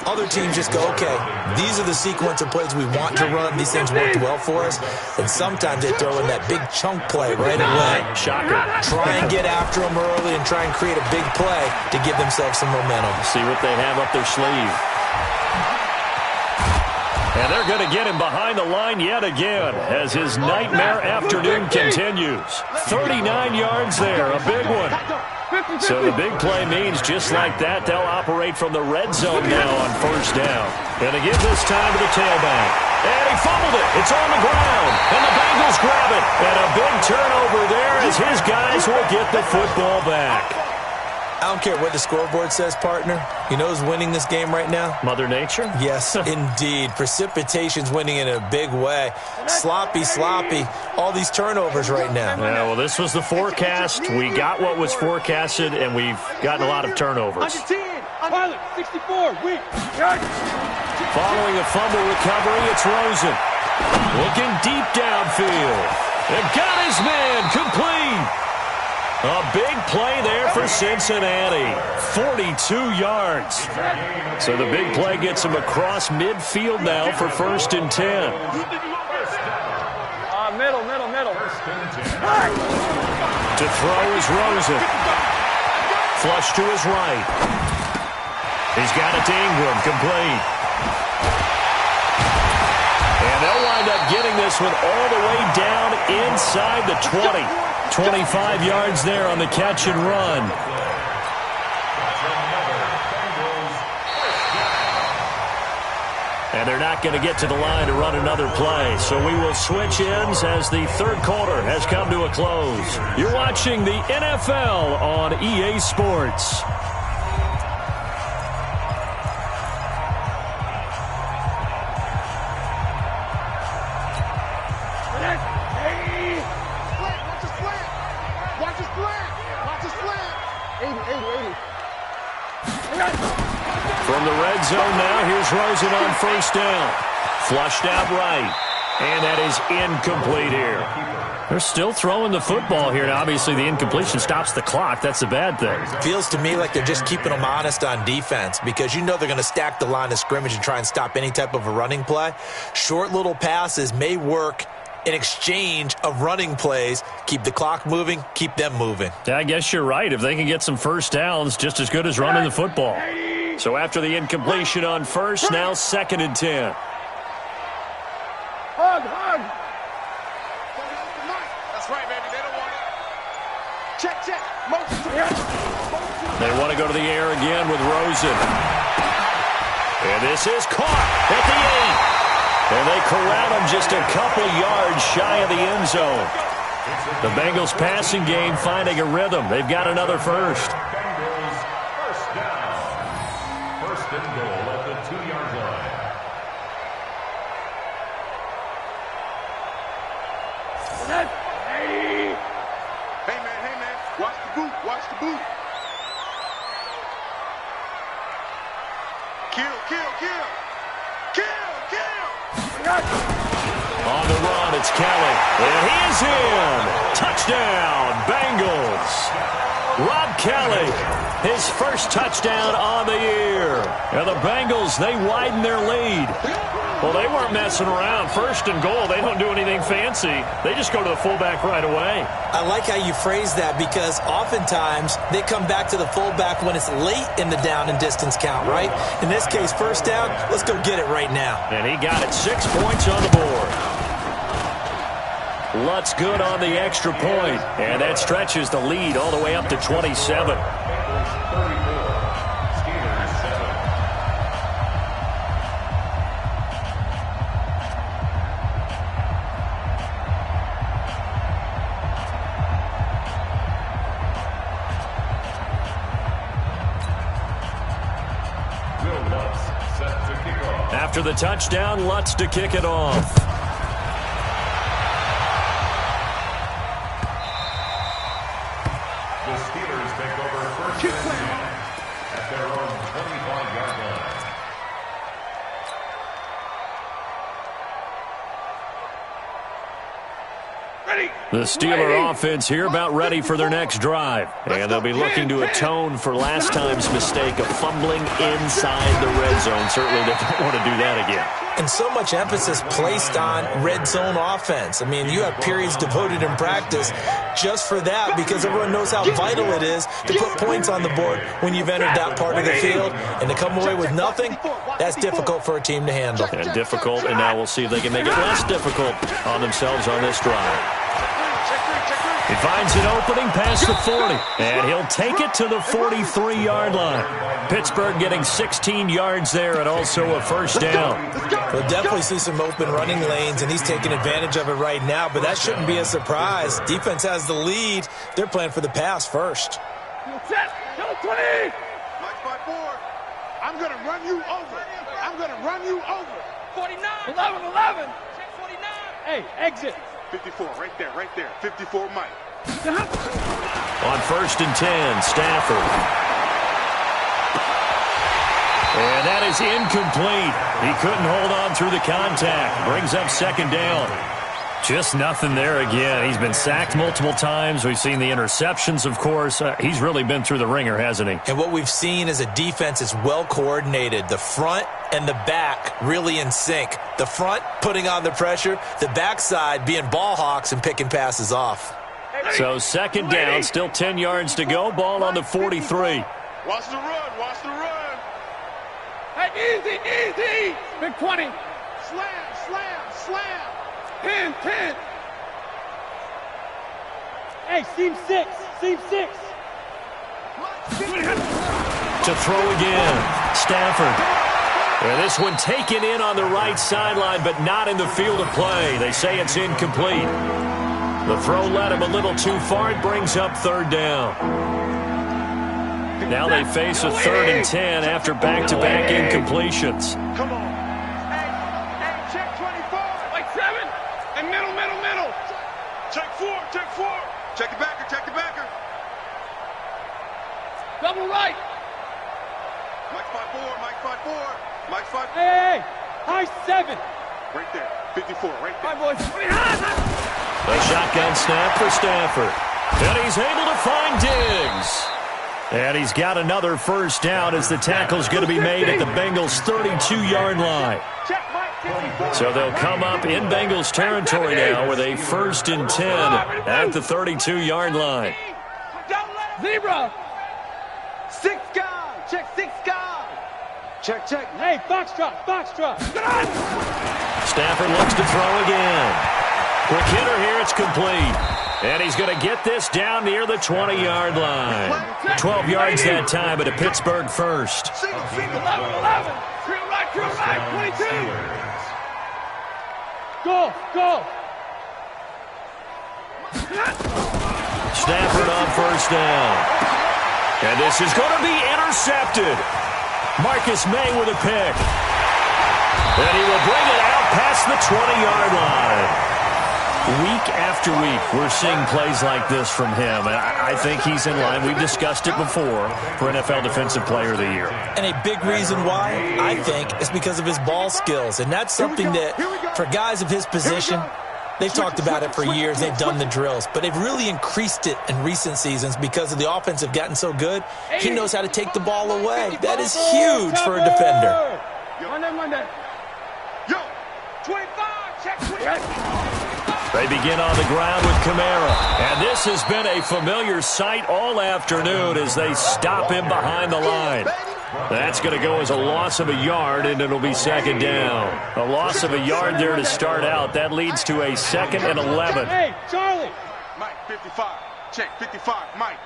Other teams just go, okay, these are the sequence of plays we want to run. These things worked well for us. And sometimes they throw in that big chunk play right away. Shocker. Try and get after them early and try and create a big play to give themselves some momentum. See what they have up their sleeve. And they're going to get him behind the line yet again as his nightmare afternoon continues. 39 yards there, a big one. So the big play means just like that, they'll operate from the red zone now on first down. Going to give this time to the tailback. And he fumbled it. It's on the ground. And the Bengals grab it. And a big turnover there as his guys will get the football back. I don't care what the scoreboard says, partner. You know who's winning this game right now? Mother Nature? Yes, indeed. Precipitation's winning in a big way. Sloppy. All these turnovers right now. Yeah, well, this was the forecast. We got what was forecasted, and we've gotten a lot of turnovers. 64, weak. Following a fumble recovery, it's Rosen. Looking deep downfield. And got his man complete. A big play there for Cincinnati. 42 yards. So the big play gets him across midfield now for 1st and 10. Middle. To throw is Rosen. Flush to his right. He's got it to Ingram, complete. And they'll wind up getting this one all the way down inside the 20. 25 yards there on the catch and run. And they're not going to get to the line to run another play. So we will switch ends as the third quarter has come to a close. You're watching the NFL on EA Sports. From the red zone now, here's Rosen on first down. Flushed out right. And that is incomplete here. They're still throwing the football here. Now, obviously, the incompletion stops the clock. That's the bad thing. Feels to me like they're just keeping them honest on defense, because you know they're going to stack the line of scrimmage and try and stop any type of a running play. Short little passes may work in exchange of running plays. Keep the clock moving, keep them moving. Yeah, I guess you're right. If they can get some first downs, just as good as running the football. So after the incompletion on first, now 2nd and 10. Hug. That's right, baby. They don't want it. Check. Motion. They want to go to the air again with Rosen. And this is caught at the 8. And they corral him just a couple yards shy of the end zone. The Bengals passing game finding a rhythm. They've got another first. Bengals first down. 1st and goal at the 2-yard line. Hey, man. Watch the boot. Kill. On the run, it's Kelly. And he is in. Touchdown, Bengals. Rob Kelly, his first touchdown on the year. And the Bengals, they widen their lead. Well, they weren't messing around. 1st and goal, they don't do anything fancy. They just go to the fullback right away. I like how you phrase that, because oftentimes they come back to the fullback when it's late in the down and distance count, right? In this case, first down, let's go get it right now. And he got it. 6 points on the board. Lutz good on the extra point. And that stretches the lead all the way up to 27. Steelers After the touchdown, Lutz to kick it off. The Steelers take over first and 10 at their own 25-yard line. The Steeler offense here about ready for their next drive. And they'll be looking to atone for last time's mistake of fumbling inside the red zone. Certainly they don't want to do that again. And so much emphasis placed on red zone offense. I mean, you have periods devoted in practice just for that because everyone knows how vital it is to put points on the board when you've entered that part of the field. And to come away with nothing, that's difficult for a team to handle. And difficult, and now we'll see if they can make it less difficult on themselves on this drive. He finds an opening past the 40, and he'll take it to the 43-yard line. Pittsburgh getting 16 yards there and also a first down. We'll definitely see some open running lanes, and he's taking advantage of it right now, but that shouldn't be a surprise. Defense has the lead. They're playing for the pass first. Set, 20. Mike 5-4. I'm going to run you over. I'm going to run you over. 49. 11. Check 49. Hey, exit. 54, right there. 54, Mike. On first and 10, Stafford. And that is incomplete. He couldn't hold on through the contact. Brings up second down. Just nothing there again. He's been sacked multiple times. We've seen the interceptions, of course. He's really been through the ringer, hasn't he? And what we've seen is a defense is well coordinated. The front and the back really in sync. The front putting on the pressure, the backside being ball hawks and picking passes off. So second down, still 10 yards to go. Ball on the 43. Watch the run. Hey, easy. Big 20. Slam. 10. Hey, seam 6. To throw again, Stafford. And this one taken in on the right sideline, but not in the field of play. They say it's incomplete. The throw led him a little too far. It brings up third down. Now they face a 3rd and 10 after back-to-back incompletions. Come on. Hey, check 24. Like 7. And middle. Check 4. Check the backer. Double right. Mike 5-4. Hey, high 7. Right there. 54, right there. Hi, boys. A shotgun snap for Stafford. And he's able to find Diggs. And he's got another first down as the tackle's going to be made at the Bengals' 32-yard line. So they'll come up in Bengals territory now with a 1st and 10 at the 32-yard line. Zebra. 6 guy. Check 6 guy. Check. Hey, Foxtrot. Stafford looks to throw again. Quick hitter here, it's complete. And he's going to get this down near the 20-yard line. 12 yards that time, but a Pittsburgh first. 11. Real right, 22. Go. Stafford on first down. And this is going to be intercepted. Marcus May with a pick. And he will bring it out past the 20-yard line. Week after week, we're seeing plays like this from him. And I think he's in line. We've discussed it before for NFL Defensive Player of the Year. And a big reason why, I think, is because of his ball skills. And that's something that, for guys of his position, they've talked about it for years. They've done the drills. But they've really increased it in recent seasons because of the offense have gotten so good. He knows how to take the ball away. That is huge for a defender. Monday. Yo, 25, check 25. They begin on the ground with Kamara. And this has been a familiar sight all afternoon as they stop him behind the line. That's going to go as a loss of a yard, and it'll be second down. A loss of a yard there to start out. That leads to a 2nd and 11. Hey, Charlie. Mike, 55. Check, 55. Mike.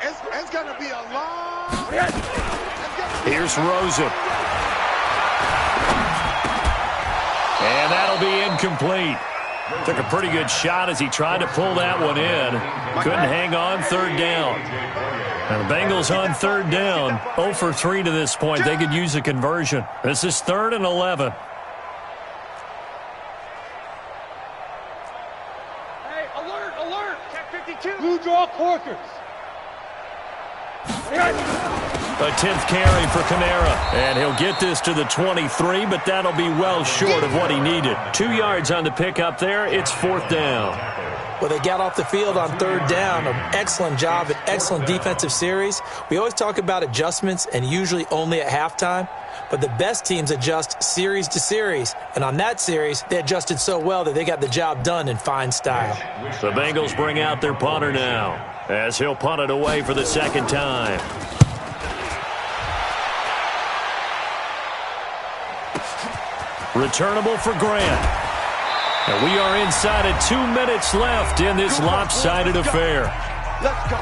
It's going to be a long... Here's Rosen. And that'll be incomplete. Took a pretty good shot as he tried to pull that one in. Couldn't hang on, 3rd down. And the Bengals on 3rd down. 0 for 3 to this point. They could use a conversion. This is 3rd and 11. workers. A 10th carry for Kamara. And he'll get this to the 23, but that'll be well short of what he needed. 2 yards on the pickup there. It's 4th down. Well, they got off the field on 3rd down. An excellent job, an excellent defensive series. We always talk about adjustments and usually only at halftime. But the best teams adjust series to series. And on that series, they adjusted so well that they got the job done in fine style. The Bengals bring out their punter now, as he'll punt it away for the 2nd time. Returnable for Grant. And we are inside of 2 minutes left in this lopsided affair. Let's go.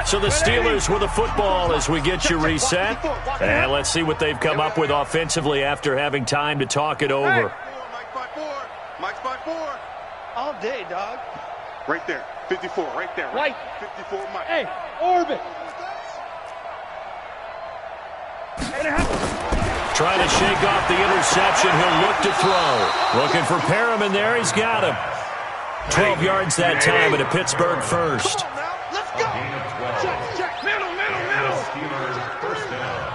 So the Steelers with a football as we get you reset. And let's see what they've come up with offensively after having time to talk it over. Mike's by 4. All day, dog. Right there. 54, right there. Right. 54, Mike. Hey, orbit. Trying to shake off the interception. He'll look to throw. Looking for Perriman there. He's got him. 12 yards that time at a Pittsburgh first. Come on now. Let's go. Check. Middle. Steelers first down.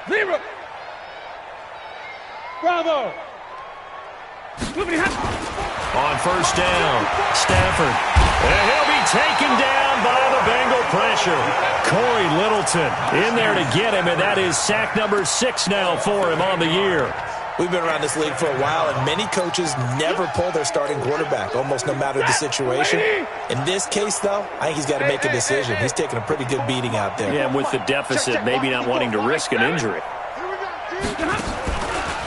0. Bravo. On first down, Stafford. And he'll be taken down by the Bengal pressure. Corey Littleton in there to get him, and that is sack number 6 now for him on the year. We've been around this league for a while, and many coaches never pull their starting quarterback, almost no matter the situation. In this case, though, I think he's got to make a decision. He's taking a pretty good beating out there. Yeah, and with the deficit, maybe not wanting to risk an injury.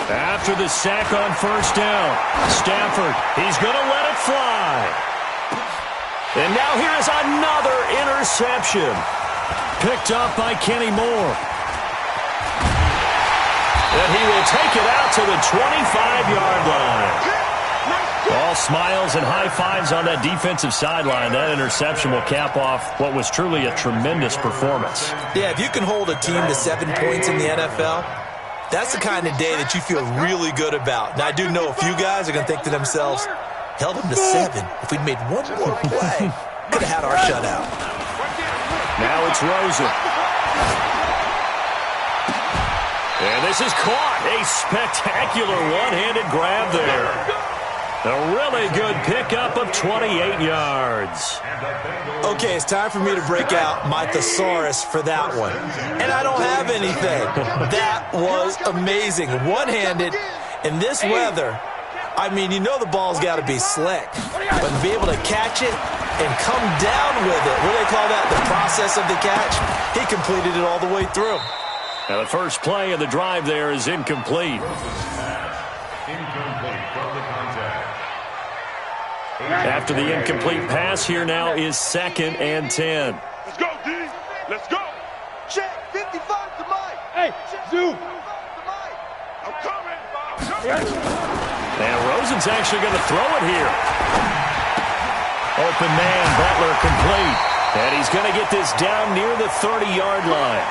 After the sack on first down, Stafford, he's going to let it fly. And now here's another interception. Picked up by Kenny Moore. And he will take it out to the 25-yard line. All smiles and high fives on that defensive sideline. That interception will cap off what was truly a tremendous performance. Yeah, if you can hold a team to 7 points in the NFL, that's the kind of day that you feel really good about. Now, I do know a few guys are going to think to themselves, held them to 7. If we'd made one more play, could have had our shutout. Now it's Rosen. And this is caught. A spectacular one-handed grab there. A really good pickup of 28 yards. Okay, it's time for me to break out my thesaurus for that one. And I don't have anything. That was amazing. One-handed in this weather. I mean, you know the ball's got to be slick. But to be able to catch it and come down with it, what do they call that, the process of the catch? He completed it all the way through. Now the first play of the drive there is incomplete. Incomplete from the contact. After the incomplete pass, here now is 2nd and 10. Let's go, D. Let's go. Check. 55 to Mike. Hey, zoom. I'm coming. And Rosen's actually going to throw it here. Open man, Butler complete. And he's going to get this down near the 30-yard line.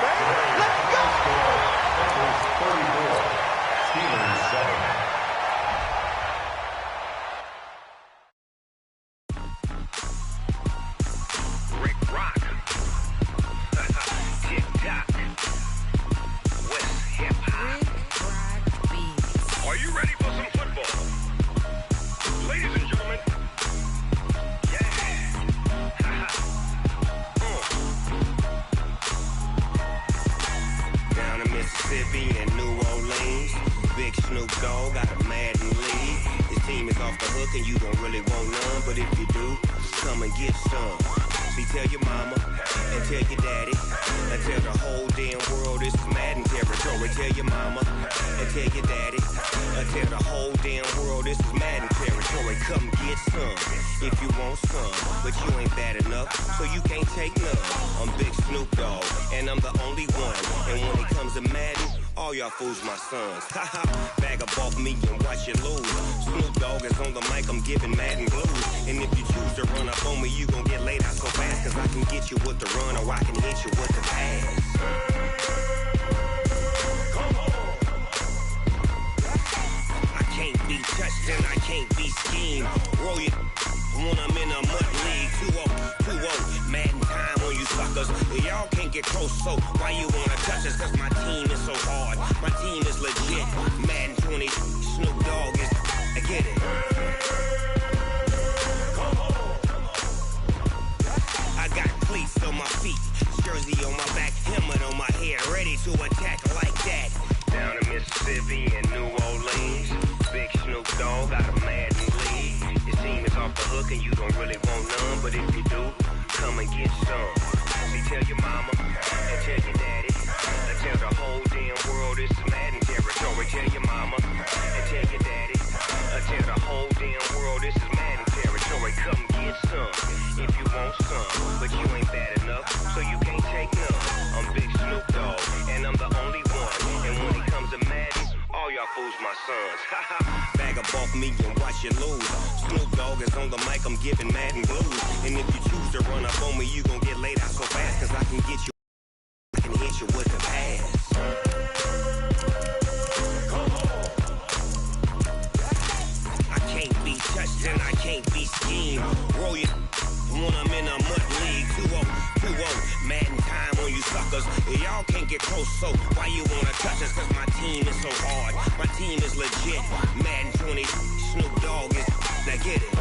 Bag up off me and watch you lose. Snoop Dogg is on the mic, I'm giving Madden blues. And if you choose to run up on me, you gon' get laid out so fast. Cause I can get you with the run or I can hit you with the pass. Come on. I can't be touched and I can't be schemed. Roll you when I'm in a mud league. 2-0, Madden time on you suckers. Y'all can't get close, so why you wanna touch us? Cause my team is so hard, my team is legit. Madden 20, Snoop Dogg is, I get it. I got cleats on my feet, jersey on my back, helmet on my head, ready to attack like that. Down in Mississippi and New Orleans, big Snoop Dogg got a Madden league. Your team is off the hook and you don't really want none, but if you do, come and get some. See, tell your mama and tell your daddy, and tell the whole damn world it's Madden territory. Tell your mama and tell your daddy, and tell the whole damn world this is Madden territory. Come get some if you want some, but you ain't bad enough, so you can't take none. I'm Big Snoop Dogg, and I'm the only one. And when it comes to Madden, all y'all fools my sons. Bag up off me and watch you lose. Snoop Dogg is on the mic, I'm giving Madden blues. And if you choose to run up on me, you gon' get laid out so fast, cause I can get you, I can hit you with the pass. I can't be touched and I can't be schemed. Roll you when I'm in a mud league. 2-0, Madden time on you suckers. Y'all can't get close, so why you wanna touch us? Cause my team is so hard, my team is legit. Madden 20, Snoop Dogg is, now get it.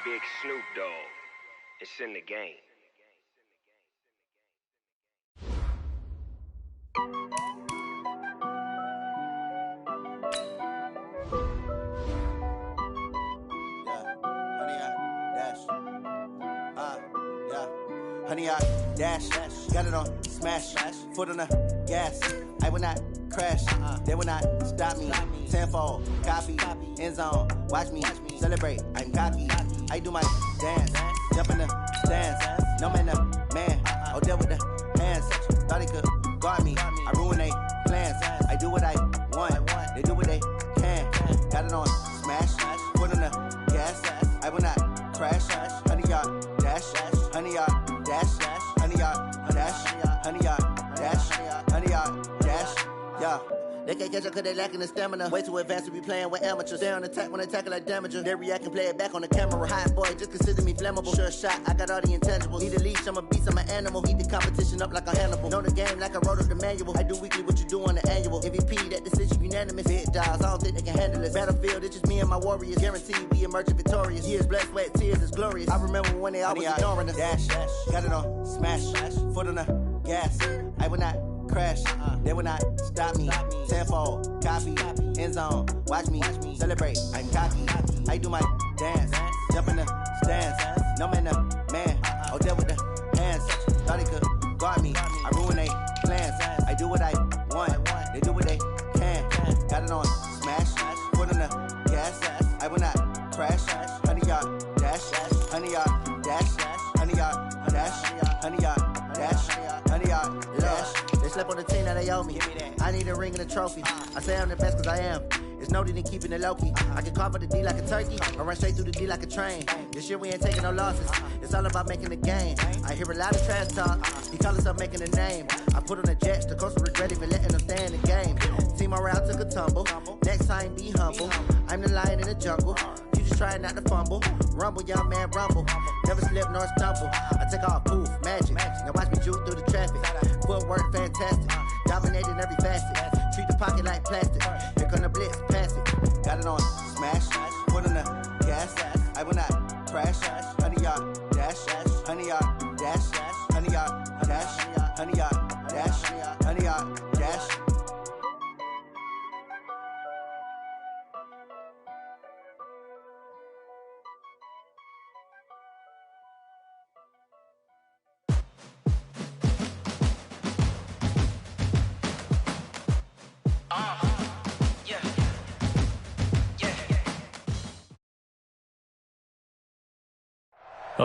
Big Snoop Dogg, it's in the game. Honey, I dash, got it on, smash, foot on the gas. I will not crash, they will not stop me. Tenfold, copy, end zone, watch me celebrate. I'm cocky, I do my dance, jump in the stands. No man, the man, I'll deal with the hands. Thought he could guard me, I ruin they plans. I do what I want, they do what they can. Got it on, smash, foot on the gas. I will not crash, honey, y'all dash, honey, y'all dash, honey, y'all dash, honey, y'all dash, honey, y'all dash, yeah. They can't catch up cause they lacking the stamina. Way too advanced to be playing with amateurs. Stay on attack when they tackle like damager. They react and play it back on the camera. Hot boy, just consider me flammable. Sure shot, I got all the intangibles. Need a leash, I'm a beast, I'm an animal. Heat the competition up like a Hannibal. Know the game like I wrote up the manual. I do weekly what you do on the annual. MVP, that decision unanimous. Hit dials, I don't think they can handle it. Battlefield, it's just me and my warriors. Guaranteed we emerging victorious. Years, blood, sweat, tears, it's glorious. I remember when they always ignoring us. Dash, got it on, smash, foot on the gas. I will not crash, they will not stop me. Tenfold, copy, end zone, watch me celebrate. I'm cocky, I do my dance, jump in the stands. No man, the man, I'll deal with the hands. Thought he could guard me, I ruin they plans. I do what I want, they do what they can. Got it on, smash, foot on the gas. I will not crash, honey, y'all dash, honey, y'all dash, honey, y'all dash, honey, y'all dash, honey, y'all dash. They slept on the team, now they owe me. I need a ring and a trophy. I say I'm the best cause I am. It's no need in keeping it low-key. I can carve the D like a turkey, or run straight through the D like a train. This year we ain't taking no losses. It's all about making the game. I hear a lot of trash talk. He call us up making a name. I put on the jets, the coach will regret even letting them stay in the game. Team around took a tumble. Next time be humble. I'm the lion in the jungle. You just trying not to fumble. Rumble, young man, rumble. Never slip nor stumble. I take off, poof, magic. Now watch me juke through the traffic. Footwork fantastic. Dominating every facet. Treat the pocket like plastic. Here come the blitz, pass it. Got it on, smash, foot on the gas. I will not crash, honey, y'all dash, honey, y'all dash, honey, y'all dash, honey, y'all dash, honey, y'all dash.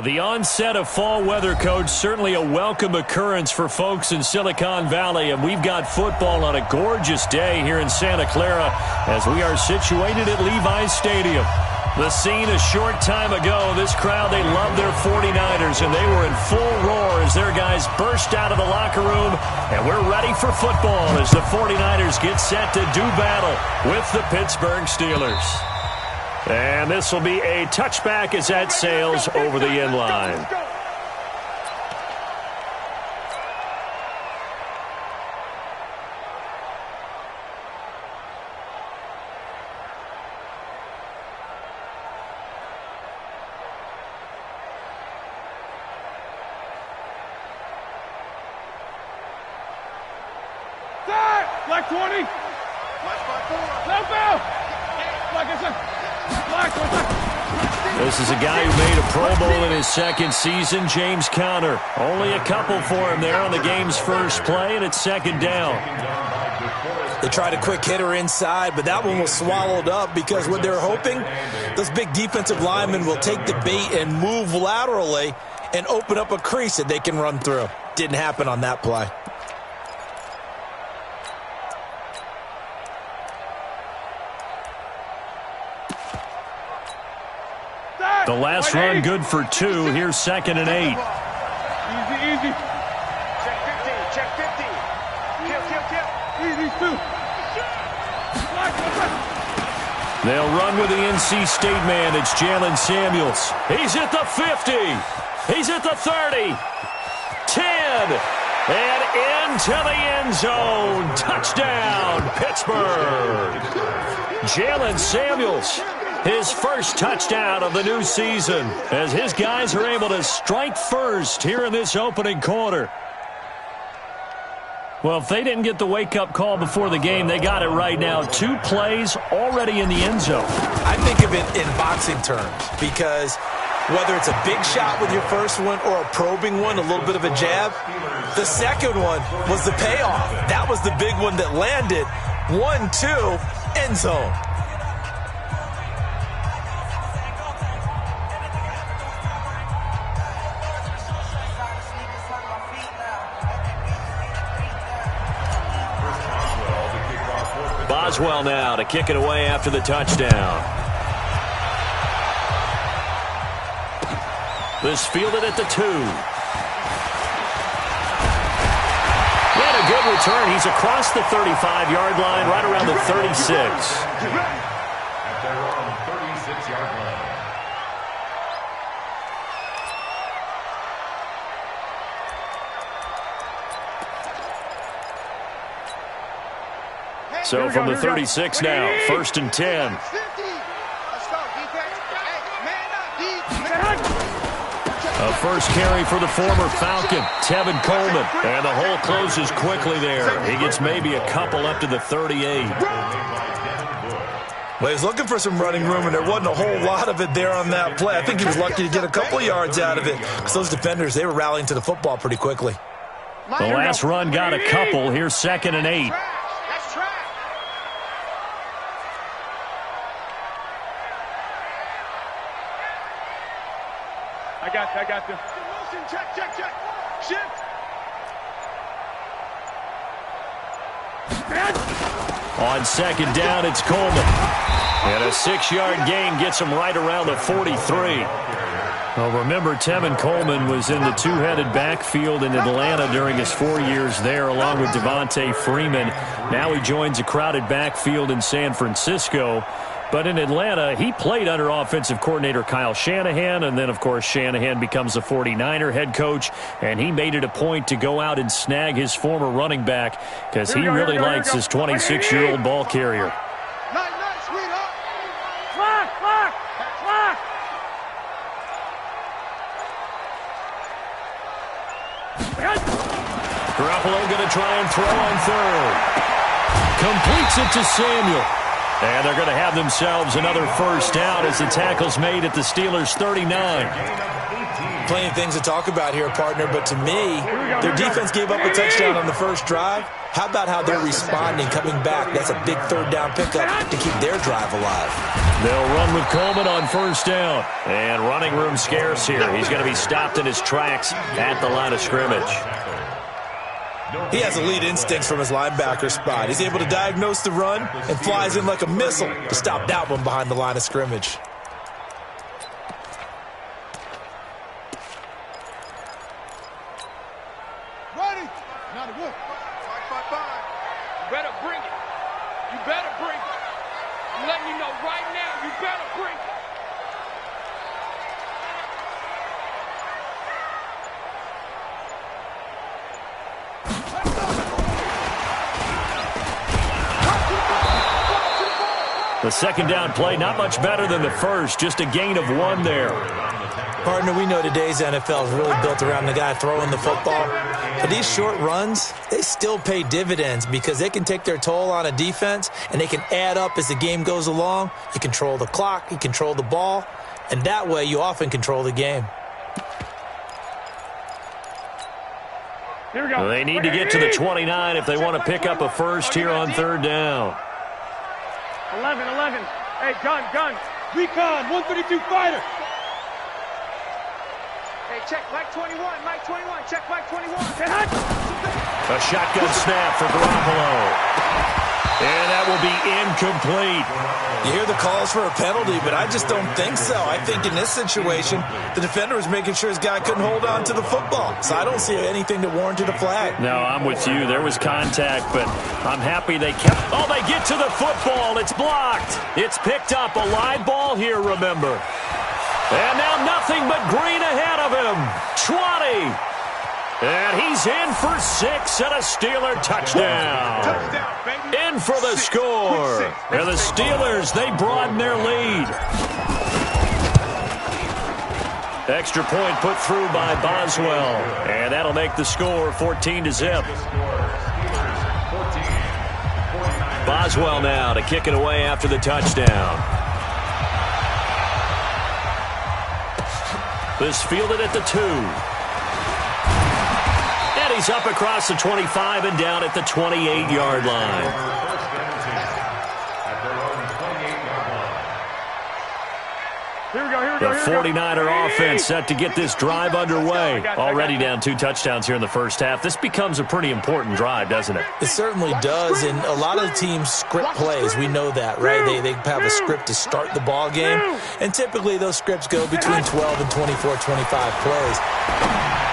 The onset of fall weather, Coach, certainly a welcome occurrence for folks in Silicon Valley, and we've got football on a gorgeous day here in Santa Clara as we are situated at Levi's Stadium. The scene a short time ago, this crowd, they love their 49ers, and they were in full roar as their guys burst out of the locker room, and we're ready for football as the 49ers get set to do battle with the Pittsburgh Steelers. And this will be a touchback as that sails over the end line. Black 20. This is a guy who made a Pro Bowl in his second season, James Conner. Only a couple for him there on the game's first play, and it's second down. They tried a quick hitter inside, but that one was swallowed up because what they're hoping, those big defensive linemen will take the bait and move laterally and open up a crease that they can run through. Didn't happen on that play. The last run good for 2. Here's 2nd and 8. Easy. Check 15. Check 15. Kill. Easy, 2. They'll run with the NC State man. It's Jalen Samuels. He's at the 50. He's at the 30. 10. And into the end zone. Touchdown, Pittsburgh. Jalen Samuels. His first touchdown of the new season as his guys are able to strike first here in this opening quarter. Well, if they didn't get the wake-up call before the game, they got it right now. 2 plays already in the end zone. I think of it in boxing terms because whether it's a big shot with your first one or a probing one, a little bit of a jab, the second one was the payoff. That was the big one that landed. 1-2, end zone. Boswell now to kick it away after the touchdown. This fielded at the 2. And a good return. He's across the 35-yard line, right around the 36. At their own 36-yard line. So from the 36 now, 1st and 10. Let's go, defense. Hey, man up, A first carry for the former Falcon, Tevin Coleman. And the hole closes quickly there. He gets maybe a couple up to the 38. Well, he was looking for some running room, and there wasn't a whole lot of it there on that play. I think he was lucky to get a couple yards out of it because those defenders, they were rallying to the football pretty quickly. The last run got a couple. Here's 2nd and 8. That's track. I got this. Check. Shift. On 2nd down, it's Coleman. And a 6-yard gain gets him right around the 43. Well, remember, Tevin Coleman was in the 2-headed backfield in Atlanta during his 4 years there, along with Devontae Freeman. Now he joins a crowded backfield in San Francisco. But in Atlanta, he played under offensive coordinator Kyle Shanahan, and then, of course, Shanahan becomes a 49er head coach, and he made it a point to go out and snag his former running back because he really likes his 26-year-old ball carrier. Nice, sweetheart. Clock. Garoppolo going to try and throw on 3rd. Completes it to Samuel. And they're going to have themselves another first down as the tackle's made at the Steelers' 39. Plenty of things to talk about here, partner, but to me, their defense gave up a touchdown on the first drive. How about how they're responding, coming back? That's a big 3rd down pickup to keep their drive alive. They'll run with Coleman on 1st down. And running room scarce here. He's going to be stopped in his tracks at the line of scrimmage. He has elite instincts from his linebacker spot. He's able to diagnose the run and flies in like a missile to stop that one behind the line of scrimmage. better bring it. You better bring it. I'm letting you know right now, you better bring it. The second down play, not much better than the first, just a gain of 1 there. Partner, we know today's NFL is really built around the guy throwing the football. But these short runs, they still pay dividends because they can take their toll on a defense and they can add up as the game goes along. You control the clock, you control the ball, and that way you often control the game. Here we go. Well, they need to get to the 29 if they want to pick up a first here on third down. 11. Hey, gun. Recon, 132 fighter. Hey, check Mike 21. Check Mike 21. A shotgun snap for Garoppolo. And that will be incomplete. You hear the calls for a penalty, but I just don't think so. I think in this situation, the defender was making sure his guy couldn't hold on to the football. So I don't see anything that warranted a flag. No, I'm with you. There was contact, but I'm happy they kept... Oh, they get to the football. It's blocked. It's picked up. A live ball here, remember. And now nothing but green ahead of him. 20. And he's in for 6 and a Steeler touchdown. In for the score. And the Steelers, they broaden their lead. Extra point put through by Boswell. And that'll make the score 14-0. Boswell now to kick it away after the touchdown. This fielded at the 2. He's up across the 25 and down at the 28-yard line. The 49er offense set to get this drive underway. Already down 2 touchdowns here in the first half. This becomes a pretty important drive, doesn't it? It certainly does, and a lot of the teams script plays. We know that, right? They have a script to start the ball game, and typically those scripts go between 12 and 24, 25 plays.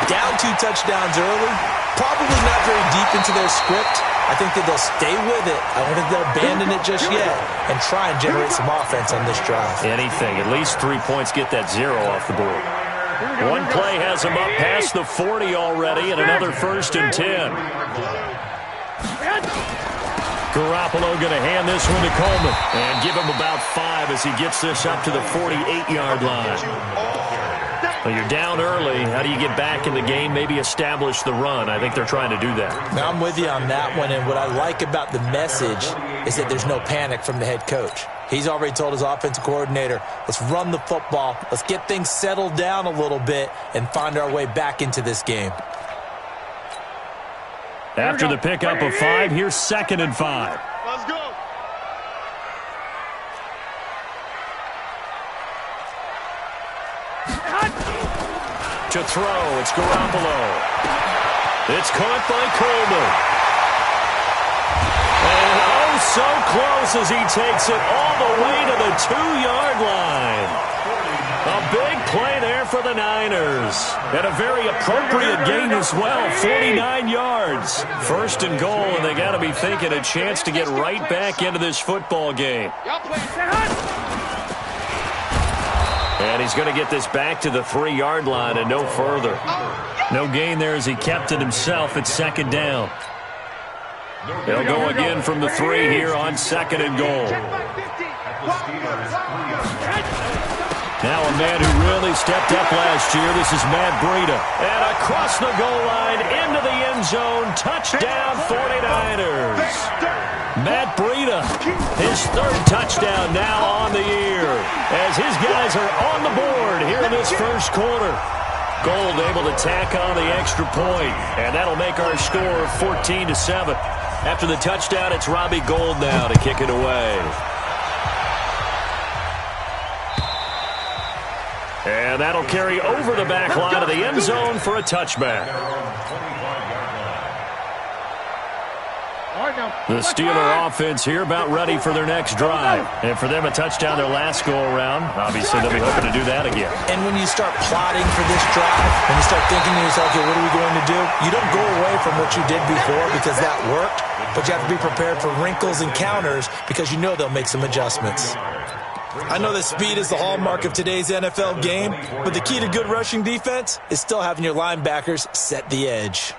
Down 2 touchdowns early, probably not very deep into their script. I think that they'll stay with it. I don't think they'll abandon it just yet and try and generate some offense on this drive. Anything. At least 3 points get that 0 off the board. One play has them up past the 40 already and another 1st and 10. Garoppolo going to hand this one to Coleman and give him about 5 as he gets this up to the 48-yard line. Well, you're down early. How do you get back in the game? Maybe establish the run. I think they're trying to do that. Now, I'm with you on that one, and what I like about the message is that there's no panic from the head coach. He's already told his offensive coordinator, let's run the football, let's get things settled down a little bit and find our way back into this game. After the pickup of 5, here's 2nd and 5. Let's go. To throw, it's Garoppolo. It's caught by Coleman. And oh, so close as he takes it all the way to the 2-yard line. A big play there for the Niners. And a very appropriate gain as well, 49 yards. 1st and goal, and they got to be thinking a chance to get right back into this football game. And he's going to get this back to the 3-yard line and no further. No gain there as he kept it himself at 2nd down. They'll go again from the 3 here on 2nd and goal. Now a man who really stepped up last year. This is Matt Breida. And across the goal line into the end zone. Touchdown 49ers. Matt Breida, his 3rd touchdown now on the year as his guys are on the board here in this first quarter. Gold able to tack on the extra point, and that'll make our score 14-7. After the touchdown, it's Robbie Gould now to kick it away. And that'll carry over the back line of the end zone for a touchback. The Steeler offense here about ready for their next drive. And for them, a touchdown their last go-around. Obviously, they'll be hoping to do that again. And when you start plotting for this drive, and you start thinking to yourself, okay, what are we going to do? You don't go away from what you did before because that worked, but you have to be prepared for wrinkles and counters because you know they'll make some adjustments. I know that speed is the hallmark of today's NFL game, but the key to good rushing defense is still having your linebackers set the edge.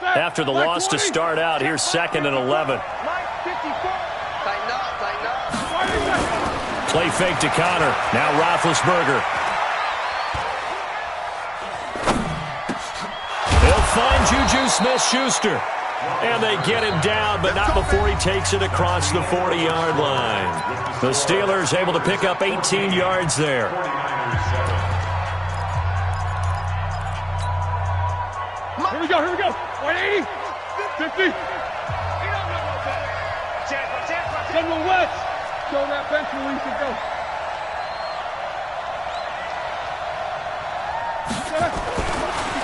After the loss to start out, here's 2nd and 11. Play fake to Connor. Now Roethlisberger. He'll find Juju Smith-Schuster. And they get him down, but not before he takes it across the 40-yard line. The Steelers able to pick up 18 yards there. Here we go, here we go. 180, 50. Send the West. Show that bench release and go.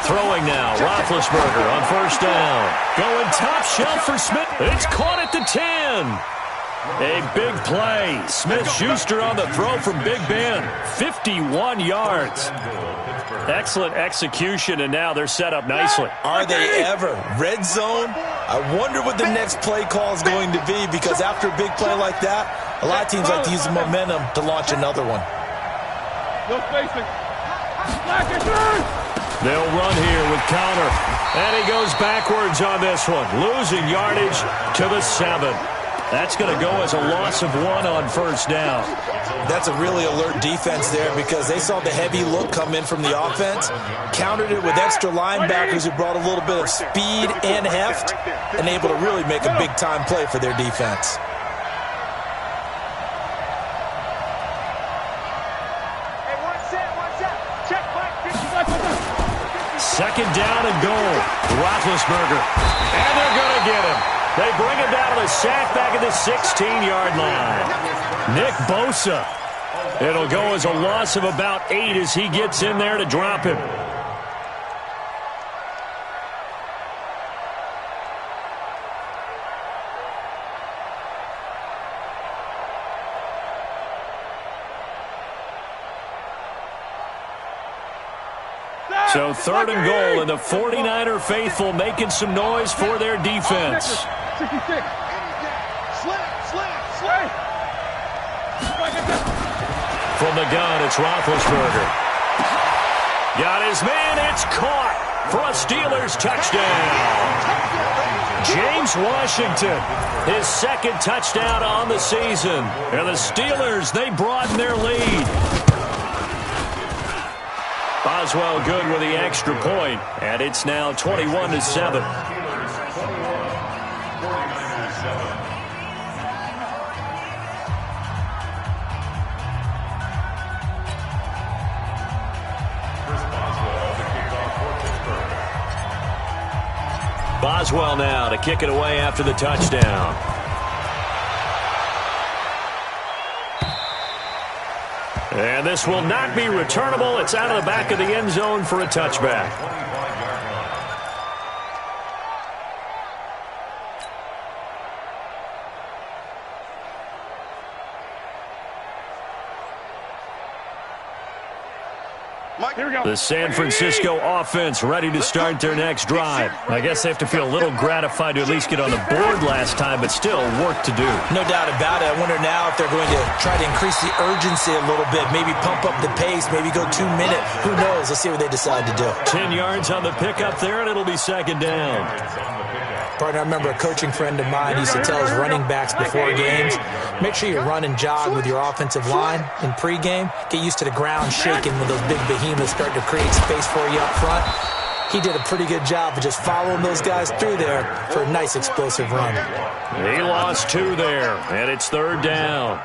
Throwing now, Roethlisberger on 1st down. Going top shelf for Smith. It's caught at the 10. A big play. Smith-Schuster on the throw from Big Ben. 51 yards. Excellent execution, and now they're set up nicely. Are they ever? Red zone? I wonder what the next play call is going to be, because after a big play like that, a lot of teams like to use the momentum to launch another one. No spacing. They'll run here with Connor. And he goes backwards on this one. Losing yardage to the 7. That's going to go as a loss of 1 on 1st down. That's a really alert defense there because they saw the heavy look come in from the offense, countered it with extra linebackers who brought a little bit of speed and heft, and able to really make a big-time play for their defense. Second down and goal. Roethlisberger. And they're going to get him. They bring him down to the sack back at the 16-yard line. Nick Bosa. It'll go as a loss of about 8 as he gets in there to drop him. So 3rd and goal, and the 49er faithful making some noise for their defense. 66. Slam. From the gun, it's Roethlisberger. Got his man, it's caught for a Steelers touchdown. James Washington, his 2nd touchdown on the season. And the Steelers, they broaden their lead. Boswell good with the extra point, and it's now 21-7. Boswell now to kick it away after the touchdown. And this will not be returnable. It's out of the back of the end zone for a touchback. The San Francisco offense ready to start their next drive. I guess they have to feel a little gratified to at least get on the board last time, but still work to do. No doubt about it. I wonder now if they're going to try to increase the urgency a little bit, maybe pump up the pace, maybe go 2 minute. Who knows? Let's see what they decide to do. 10 yards on the pickup there, and it'll be 2nd down. Partner, I remember a coaching friend of mine used to tell his running backs before games, make sure you run and jog with your offensive line in pregame. Get used to the ground shaking when those big behemoths start to create space for you up front. He did a pretty good job of just following those guys through there for a nice explosive run. He lost 2 there, and it's 3rd down.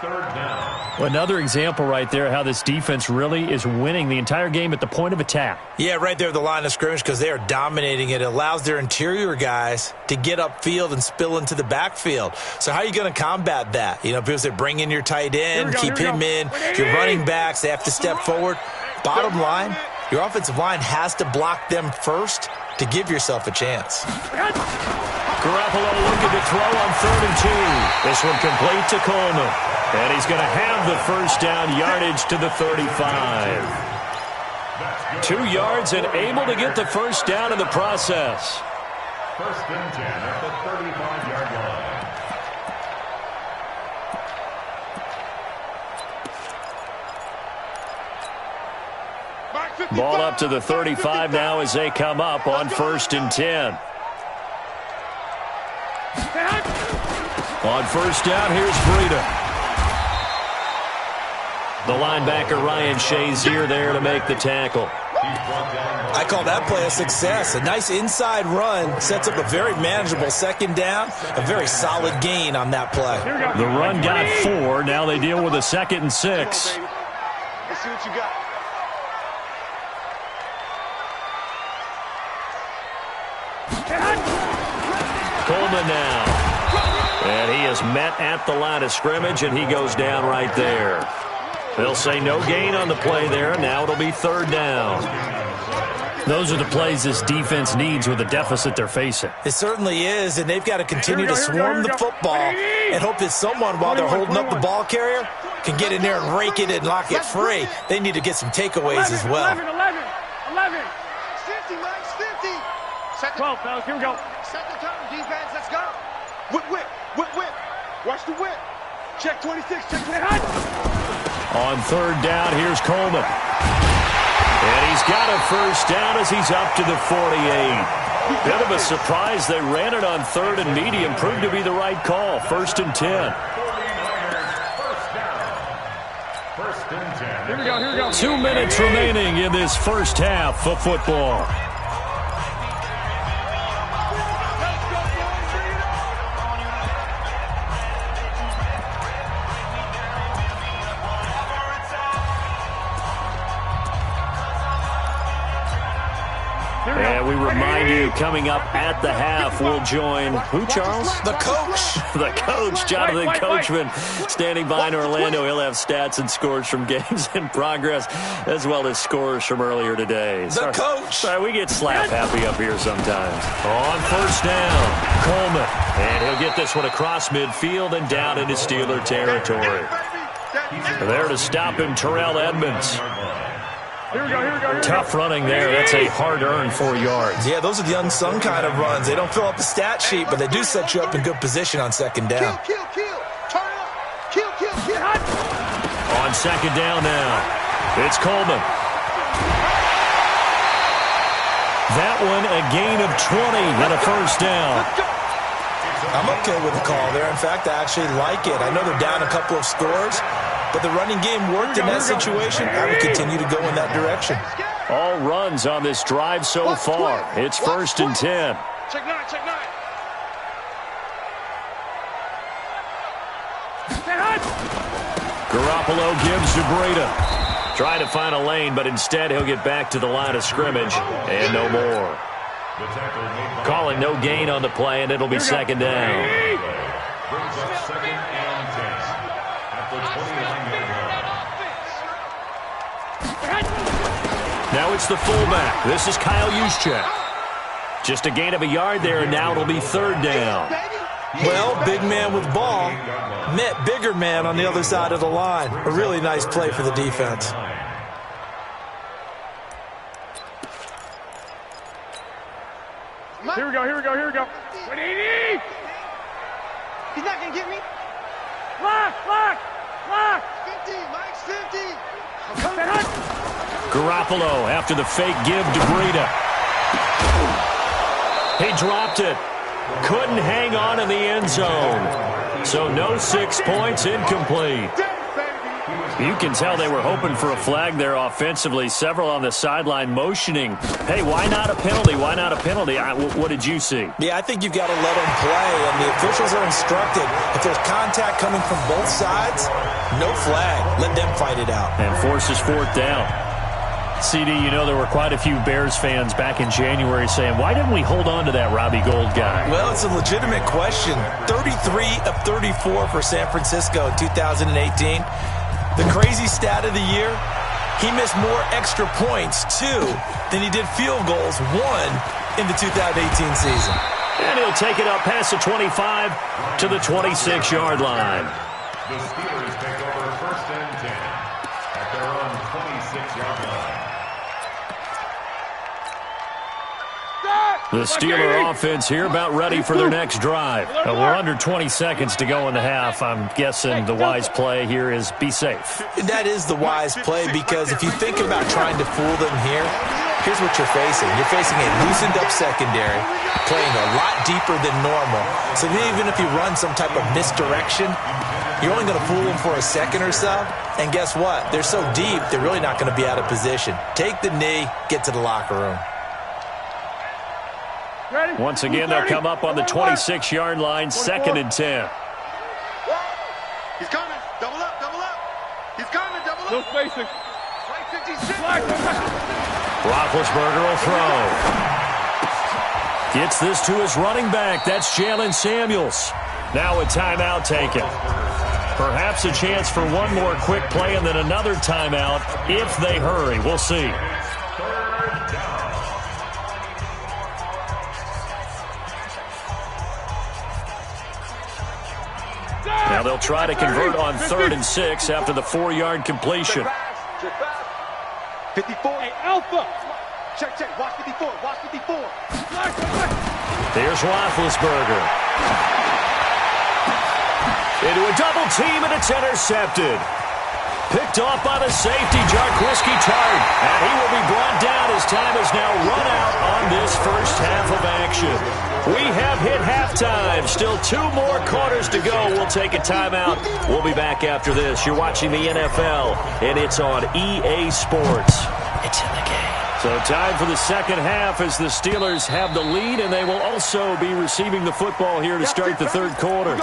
Well, another example right there how this defense really is winning the entire game at the point of attack. Yeah, right there at the line of scrimmage because they are dominating it. It allows their interior guys to get upfield and spill into the backfield. So how are you going to combat that? You know, because they bring in your tight end, keep him in, your running backs, they have to step forward. Bottom line, your offensive line has to block them first to give yourself a chance. Garoppolo looking to throw on 3rd and 2. This one complete to Coleman. And he's going to have the first down, yardage to the 35. 2 yards and able to get the first down in the process. 1st and 10 at the 35-yard line. Ball up to the 35 now as they come up on 1st and 10. On 1st down, here's Breida. The linebacker Ryan Shazier there to make the tackle. I call that play a success. A nice inside run sets up a very manageable 2nd down. A very solid gain on that play. The run got 4. Now they deal with a 2nd and 6. Let's see what you got. Coleman now. And he is met at the line of scrimmage, and he goes down right there. They'll say no gain on the play there. Now it'll be 3rd down. Those are the plays this defense needs with the deficit they're facing. It certainly is, and they've got to continue to swarm the football and hope that someone, while they're holding up the ball carrier, can get in there and rake it and lock it free. They need to get some takeaways as well. 11. 50, Mike, 50. 12, fellas, here we go. 2nd time, defense, let's go. Whip. Watch the whip. Check 26, check 26. On 3rd down, here's Coleman. And he's got a first down as he's up to the 48. Bit of a surprise. They ran it on 3rd and medium. Proved to be the right call. 1st and 10. 1st and 10. Here we go. 2 minutes remaining in this first half of football. And we remind you, coming up at the half, we'll join who, Charles? The coach. The coach, Jonathan Coachman, standing by in Orlando. He'll have stats and scores from games in progress, as well as scores from earlier today. The coach. Sorry, we get slap happy up here sometimes. On 1st down, Coleman. And he'll get this one across midfield and down into Steeler territory. There to stop him, Terrell Edmonds. Here we go. Tough running there. That's a hard-earned 4 yards. Yeah, those are the unsung kind of runs. They don't fill up the stat sheet, but they do set you up in good position on 2nd down. Kill. Turn up. Kill. On 2nd down now, it's Coleman. That one a gain of 20 and a first down. I'm okay with the call there. In fact, I actually like it. I know they're down a couple of scores, but the running game worked in that situation. I would continue to go in that direction. All runs on this drive so far. It's 1st and 10. Check 9. Garoppolo gives to Breida. Trying to find a lane, but instead he'll get back to the line of scrimmage. And no more. Calling no gain on the play, and it'll be 2nd down. Brings up 2nd and 10 at the 29-yard line. Now it's the fullback. This is Kyle Juszczyk. Just a gain of a yard there, and now it'll be 3rd down. Well, big man with ball met bigger man on the other side of the line. A really nice play for the defense. Here we go. 180. He's not going to get me. Lock. 50, Mike's 50. Garoppolo after the fake give to Breida. He dropped it. Couldn't hang on in the end zone. So no 6 points, incomplete. You can tell they were hoping for a flag there offensively. Several on the sideline motioning. Hey, why not a penalty? Why not a penalty? What did you see? Yeah, I think you've got to let them play, and the officials are instructed. If there's contact coming from both sides, no flag. Let them fight it out. And forces 4th down. CD, you know there were quite a few Bears fans back in January saying, why didn't we hold on to that Robbie Gould guy? Well, it's a legitimate question. 33 of 34 for San Francisco in 2018. The crazy stat of the year, he missed more extra points, 2, than he did field goals, 1, in the 2018 season. And he'll take it up past the 25 to the 26-yard line. The Steelers take over 1st and 10 at their own 26-yard line. The Steeler offense here about ready for their next drive. We're under 20 seconds to go in the half. I'm guessing the wise play here is be safe. That is the wise play, because if you think about trying to fool them here, here's what you're facing. You're facing a loosened-up secondary, playing a lot deeper than normal. So even if you run some type of misdirection, you're only going to fool them for a second or so. And guess what? They're so deep, they're really not going to be out of position. Take the knee, get to the locker room. Once again, they'll come up on the 26-yard line, 2nd and 10. He's coming. Double up, double up. He's coming, double up. No spacing. Right 56. Roethlisberger will throw. Gets this to his running back. That's Jalen Samuels. Now a timeout taken. Perhaps a chance for one more quick play and then another timeout if they hurry. We'll see. Now they'll try to convert on 3rd and 6 after the 4-yard completion. 54. Hey, Alpha. Check, check. Watch 54. Watch 54. Here's Roethlisberger. Into a double team, and it's intercepted. Picked off by the safety, Jarquiski Tart. And he will be brought down as time has now run out on this first half of action. We have hit halftime. Still 2 more quarters to go. We'll take a timeout. We'll be back after this. You're watching the NFL, and it's on EA Sports. It's in the game. So time for the second half as the Steelers have the lead, and they will also be receiving the football here to start the third quarter.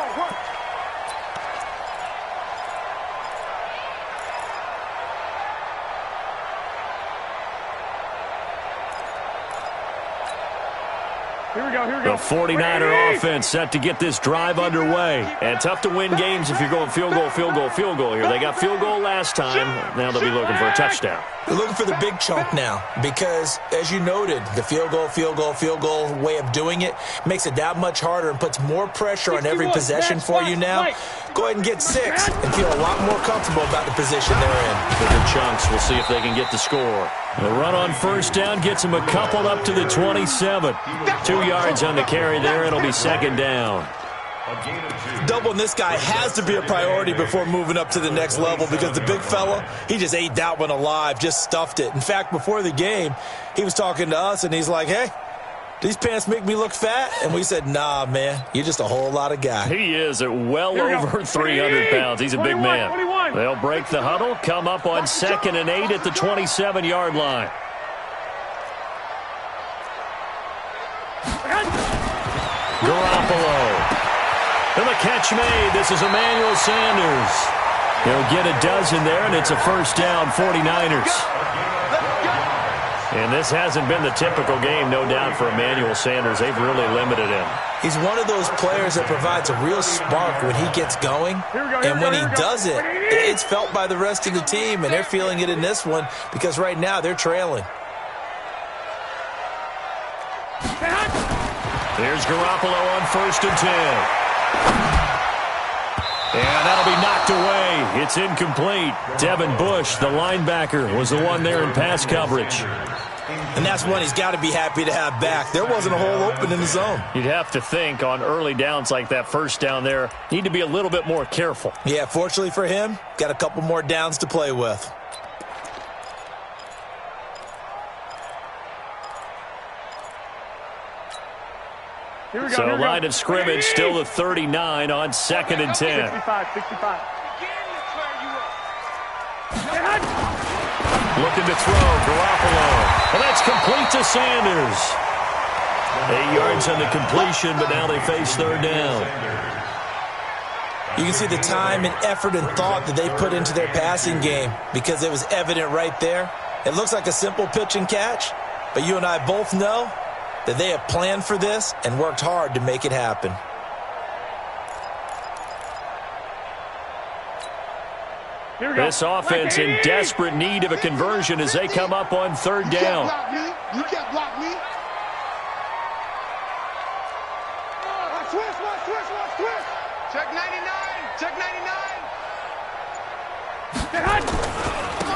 The 49er offense set to get this drive underway. And tough to win games if you're going field goal, field goal, field goal here. They got field goal last time. Now they'll be looking for a touchdown. They're looking for the big chunk now because, as you noted, the field goal way of doing it makes it that much harder and puts more pressure on every possession for you now. Go ahead and get 6 and feel a lot more comfortable about the position they're in. Bigger chunks. We'll see if they can get the score. The run on first down gets them a couple up to the 27. 2 yards on the carry there. It'll be 2nd down. Doubling this guy has to be a priority before moving up to the next level because the big fella, he just ate that one alive, just stuffed it. In fact, before the game, he was talking to us, and he's like, hey, these pants make me look fat? And we said, nah, man, you're just a whole lot of guy. He is at well over 300 pounds. He's a big man. They'll break the huddle, come up on 2nd and 8 at the 27-yard line. Garoppolo. And the catch made. This is Emmanuel Sanders. He'll get a dozen there, and it's a first down, 49ers. And this hasn't been the typical game, no doubt, for Emmanuel Sanders. They've really limited him. He's one of those players that provides a real spark when he gets going. And when he does it, it's felt by the rest of the team, and they're feeling it in this one because right now they're trailing. There's Garoppolo on 1st and 10. And that'll be knocked away. It's incomplete. Devin Bush, the linebacker, was the one there in pass coverage. And that's one he's got to be happy to have back. There wasn't a hole open in the zone. You'd have to think on early downs like that first down there, need to be a little bit more careful. Yeah, fortunately for him, got a couple more downs to play with. So line of scrimmage still the 39 on 2nd and 10. 65. Looking to throw, Garoppolo. And that's complete to Sanders. 8 yards on the completion, but now they face 3rd down. You can see the time and effort and thought that they put into their passing game because it was evident right there. It looks like a simple pitch and catch, but you and I both know that they have planned for this and worked hard to make it happen. This offense in desperate need of a conversion as they come up on 3rd down. You can't block me. Switch. Check 99. Check 99.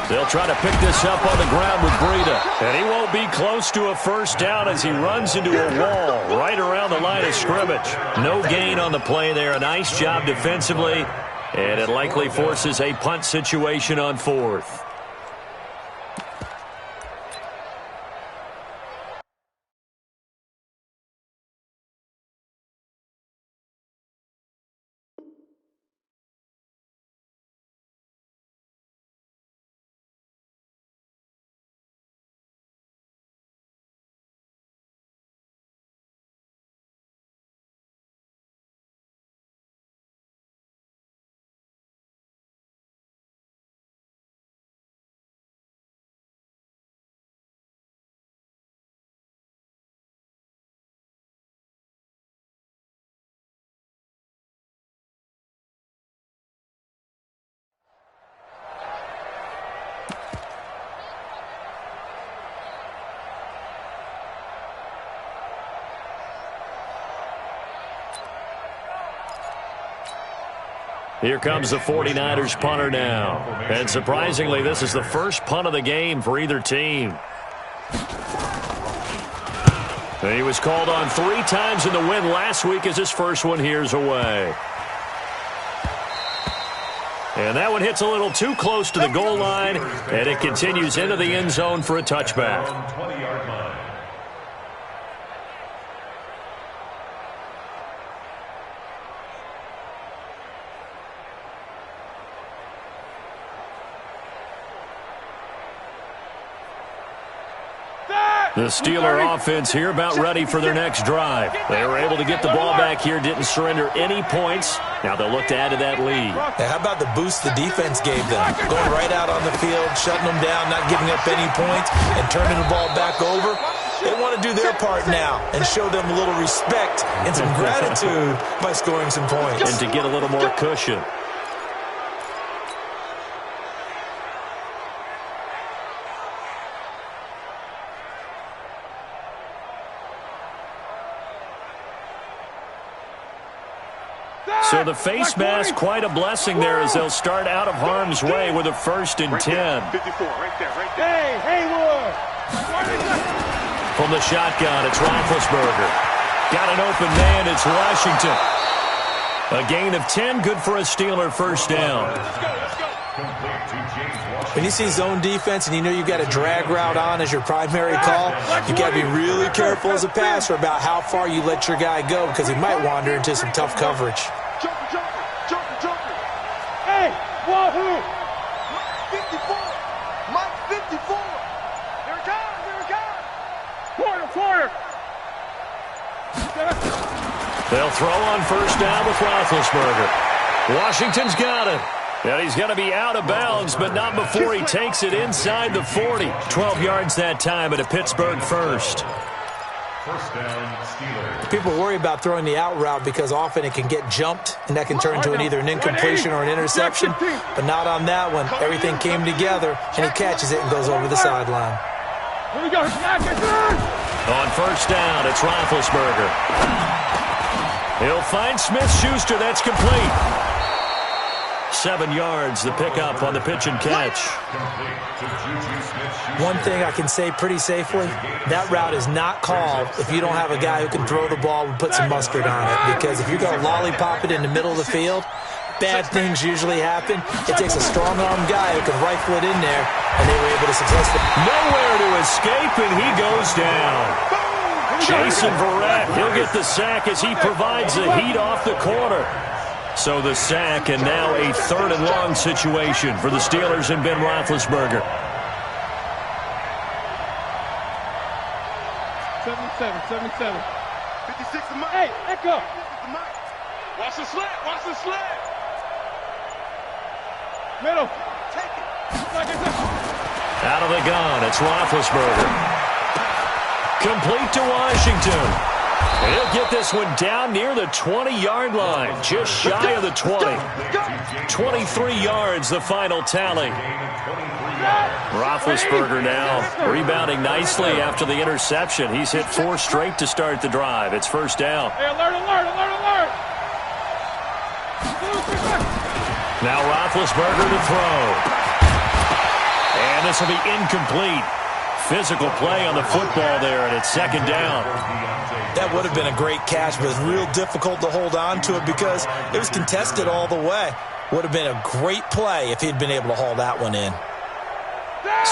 They'll try to pick this up on the ground with Breida. And he won't be close to a first down as he runs into a wall right around the line of scrimmage. No gain on the play there. A nice job defensively. And it likely forces a punt situation on fourth. Here comes the 49ers punter now. And surprisingly, this is the first punt of the game for either team. And he was called on 3 times in the win last week as his first one here's away. And that one hits a little too close to the goal line, and it continues into the end zone for a touchback. 20-yard line. The Steeler offense here about ready for their next drive. They were able to get the ball back here, didn't surrender any points. Now they'll look to add to that lead. Now, how about the boost the defense gave them? Going right out on the field, shutting them down, not giving up any points, and turning the ball back over. They want to do their part now and show them a little respect and some gratitude by scoring some points. And to get a little more cushion. So the face mask, quite a blessing there as they'll start out of harm's way with a 1st and 10. 54, right there. Hey, Haywood! From the shotgun, it's Roethlisberger. Got an open man, it's Washington. A gain of 10, good for a Steeler first down. When you see zone defense and you know you've got a drag route on as your primary call, you've got to be really careful as a passer about how far you let your guy go because he might wander into some tough coverage. Jumper. Hey, wahoo! Mike 54. Here it comes. Quarter. They'll throw on first down with Roethlisberger. Washington's got it. And he's going to be out of bounds, but not before he takes it inside the 40. 12 yards that time at a Pittsburgh first. First down, Steelers. People worry about throwing the out route because often it can get jumped, and that can turn into either an incompletion or an interception. But not on that one. Everything came together, and he catches it and goes over the sideline. Here we go. On first down, it's Roethlisberger. He'll find Smith-Schuster. That's complete. 7 yards, the pickup on the pitch and catch. One thing I can say pretty safely, that route is not called if you don't have a guy who can throw the ball and put some mustard on it. Because if you're going to lollipop it in the middle of the field, bad things usually happen. It takes a strong-arm guy who can rifle it in there, and they were able to successfully. Nowhere to escape, and he goes down. Jason Verrett, he'll get the sack as he provides the heat off the corner. So the sack, and now a 3rd and long situation for the Steelers and Ben Roethlisberger. 77. 56 to Mike. Hey, Echo. Watch the slant. Middle. Take it. Out of the gun, it's Roethlisberger. Complete to Washington. He'll get this one down near the 20-yard line, just shy of the 20. 23 yards, the final tally. Roethlisberger now rebounding nicely after the interception. He's hit 4 straight to start the drive. It's first down. Hey, alert. Now Roethlisberger to throw. And this will be incomplete. Physical play on the football there, and it's second down. That would have been a great catch, but it was real difficult to hold on to it because it was contested all the way. Would have been a great play if he'd been able to haul that one in.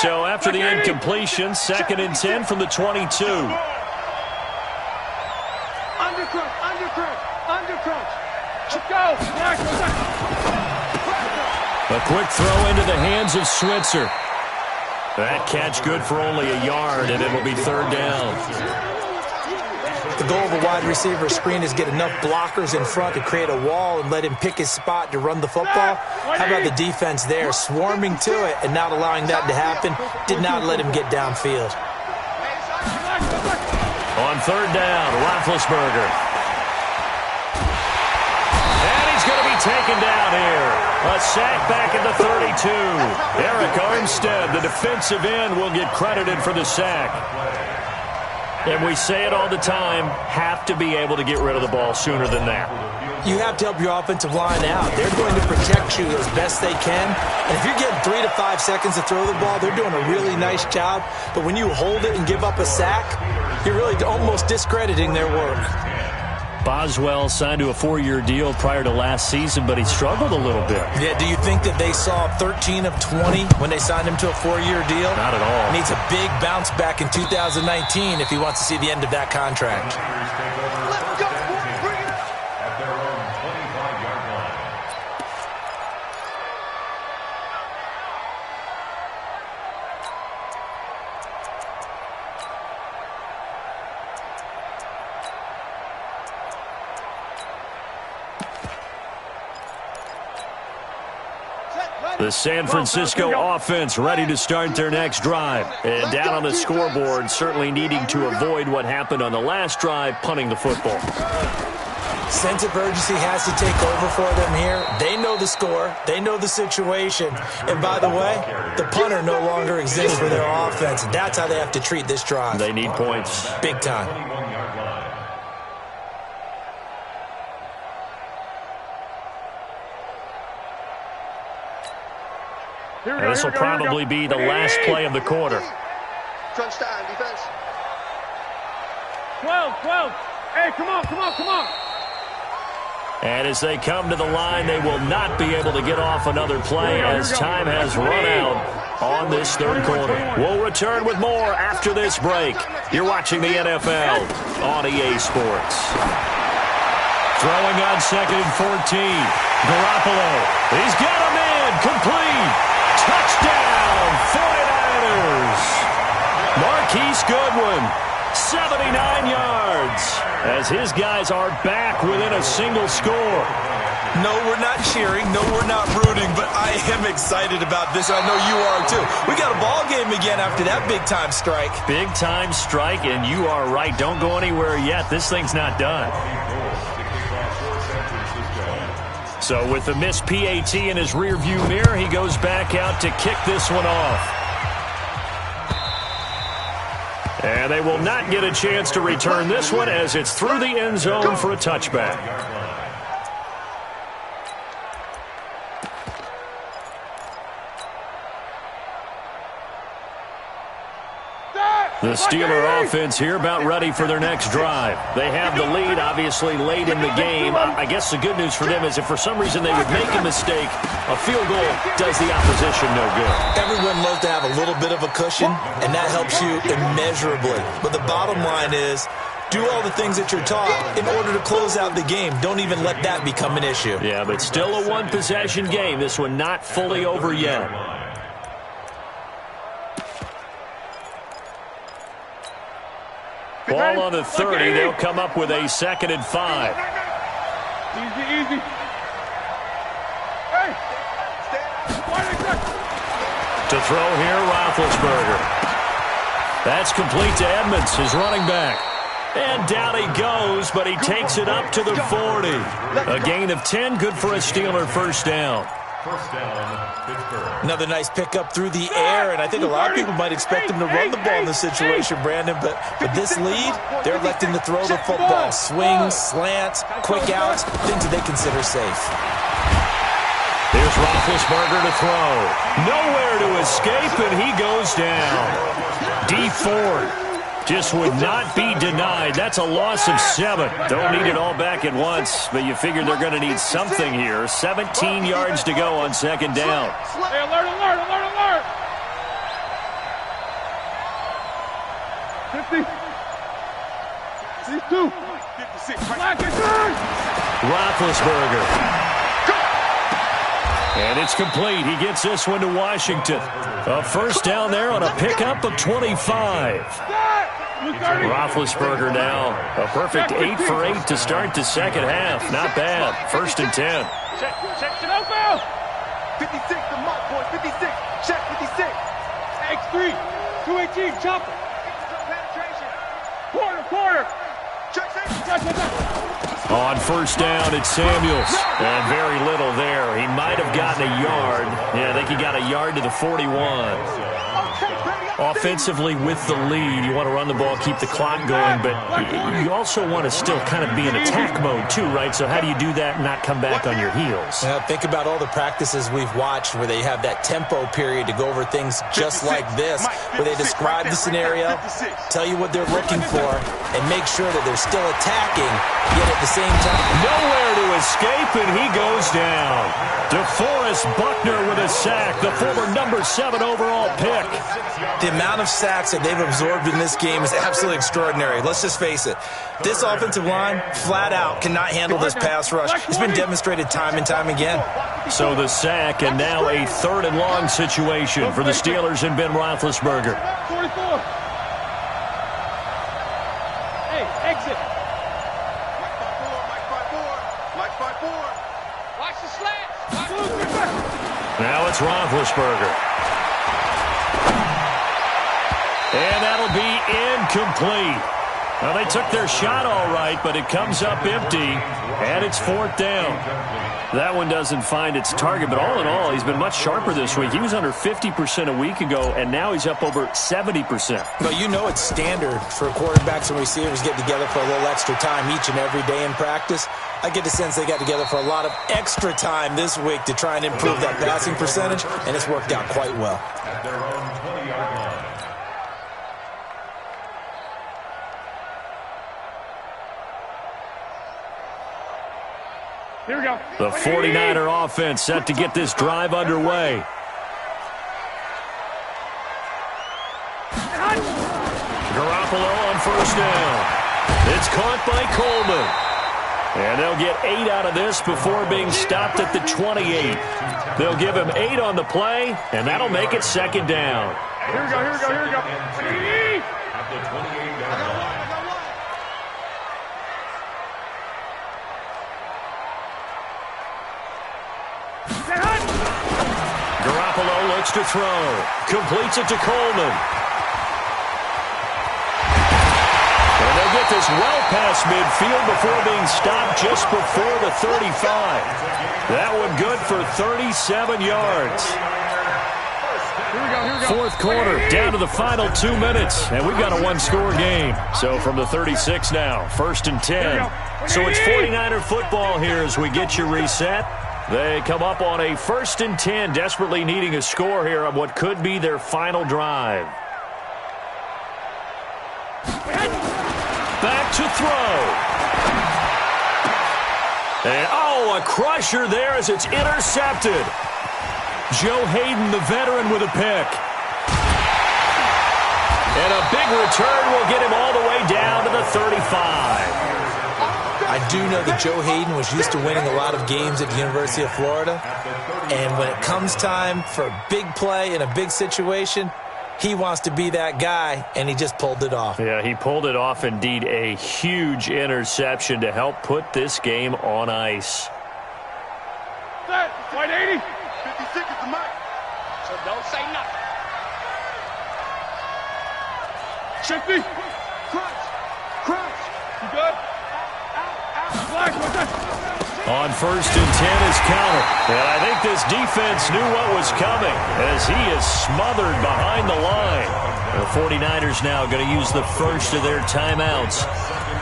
So after the incompletion, 2nd and 10 from the 22. Undercrunch. Let's go. A quick throw into the hands of Switzer. That catch good for only a yard, and it'll be 3rd down. The goal of a wide receiver screen is get enough blockers in front to create a wall and let him pick his spot to run the football. How about the defense there, swarming to it and not allowing that to happen? Did not let him get downfield. On 3rd down, Roethlisberger. And he's going to be taken down here. A sack back at the 32. Eric Armstead, the defensive end, will get credited for the sack. And we say it all the time, have to be able to get rid of the ball sooner than that. You have to help your offensive line out. They're going to protect you as best they can. And if you're getting 3 to 5 seconds to throw the ball, they're doing a really nice job. But when you hold it and give up a sack, you're really almost discrediting their work. Boswell signed to a 4-year deal prior to last season, but he struggled a little bit. Yeah, do you think that they saw 13 of 20 when they signed him to a 4-year deal? Not at all. Needs a big bounce back in 2019 if he wants to see the end of that contract. Let's go. Bring it up. At their own 25-yard line. The San Francisco offense ready to start their next drive. And down on the scoreboard, certainly needing to avoid what happened on the last drive, punting the football. Sense of urgency has to take over for them here. They know the score. They know the situation. And by the way, the punter no longer exists for their offense. That's how they have to treat this drive. They need points. Big time. 21-yard line. And this will probably be the last play of the quarter. Crunch time, defense. 12. Hey, come on. And as they come to the line, they will not be able to get off another play as time has run out on this 3rd quarter. We'll return with more after this break. You're watching the NFL on EA Sports. Throwing on 2nd and 14. Garoppolo. He's got him in. Complete. Touchdown, 49ers. Marquise Goodwin, 79 yards, as his guys are back within a single score. No, we're not cheering. No, we're not rooting, but I am excited about this. I know you are, too. We got a ball game again after that big-time strike. Big-time strike, and you are right. Don't go anywhere yet. This thing's not done. So with the missed PAT in his rearview mirror, he goes back out to kick this one off. And they will not get a chance to return this one as it's through the end zone for a touchback. The Steeler offense here about ready for their next drive. They have the lead, obviously, late in the game. I guess the good news for them is if for some reason they would make a mistake, a field goal does the opposition no good. Everyone loves to have a little bit of a cushion, and that helps you immeasurably. But the bottom line is, do all the things that you're taught in order to close out the game. Don't even let that become an issue. Yeah, but still a one-possession game. This one not fully over yet. Ball on the 30. They'll come up with a 2nd and 5. Easy. Hey! To throw here, Roethlisberger. That's complete to Edmonds, his running back. And down he goes, but he takes it up to the 40. A gain of 10, good for a Steeler 1st down. First down, Pittsburgh. Another nice pickup through the air, and I think a lot of people might expect him to run the ball in this situation, Brandon, but with this lead, they're electing to throw the football. Swings, slants, quick outs, things that they consider safe. Here's Roethlisberger to throw. Nowhere to escape, and he goes down. D Ford just would not be denied. That's a loss of 7. Don't need it all back at once, but you figure they're going to need something here. 17 yards to go on second down. Hey, alert, alert, alert, alert! 50. These 2. 56. Black is good! Roethlisberger. And it's complete. He gets this one to Washington. A first down there on a pickup of 25. Roethlisberger now a perfect 8 for 8 to start the second half. Not bad. First and 10. Check it out, Bill. 56, the mark, boy. 56. Check 56. X3. 218. Chopper. Quarter. Check. On first down, it's Samuels. And very little there. He might have gotten a yard. Yeah, I think he got a yard to the 41. Offensively with the lead, you want to run the ball, keep the clock going, but you also want to still kind of be in attack mode too, right? So how do you do that and not come back on your heels? Think about all the practices we've watched where they have that tempo period to go over things just like this, where they describe the scenario, tell you what they're looking for, and make sure that they're still attacking, yet at the same time. Nowhere to escape, and he goes down. DeForest Buckner with a sack, the former number 7 overall pick. The amount of sacks that they've absorbed in this game is absolutely extraordinary. Let's just face it. This offensive line, flat out, cannot handle this pass rush. It's been demonstrated time and time again. So the sack, and now a 3rd and long situation for the Steelers and Ben Roethlisberger. 44. Hey, exit. Mike 5-4. Watch the slants. Now it's Roethlisberger. And that'll be incomplete. Now, they took their shot all right, but it comes up empty, and it's 4th down. That one doesn't find its target, but all in all, he's been much sharper this week. He was under 50% a week ago, and now he's up over 70%. But you know it's standard for quarterbacks and receivers get together for a little extra time each and every day in practice. I get the sense they got together for a lot of extra time this week to try and improve that passing percentage, and it's worked out quite well. At their own 20-yard line. Here we go. The 49er offense set to get this drive underway. Garoppolo on first down. It's caught by Coleman. And they'll get 8 out of this before being stopped at the 28. They'll give him 8 on the play, and that'll make it 2nd down. Here we go. At the 28-yard line. Garoppolo looks to throw. Completes it to Coleman. And they'll get this well past midfield before being stopped just before the 35. That one good for 37 yards. Here we go. 4th quarter, down to the final 2 minutes, and we've got a 1-score game. So from the 36 now, 1st and 10. So it's 49er football here as we get you reset. They come up on a 1st and 10, desperately needing a score here on what could be their final drive. Back to throw. And, a crusher there as it's intercepted. Joe Hayden, the veteran, with a pick. And a big return will get him all the way down to the 35. I do know that Joe Hayden was used to winning a lot of games at the University of Florida. And when it comes time for a big play in a big situation, he wants to be that guy, and he just pulled it off. Yeah, he pulled it off, indeed. A huge interception to help put this game on ice. Set. White 80. 56 is the mic. So don't say nothing. 50. Crunch. You good? Black, what's that? On 1st and 10 is counter. And I think this defense knew what was coming as he is smothered behind the line. The 49ers now going to use the first of their timeouts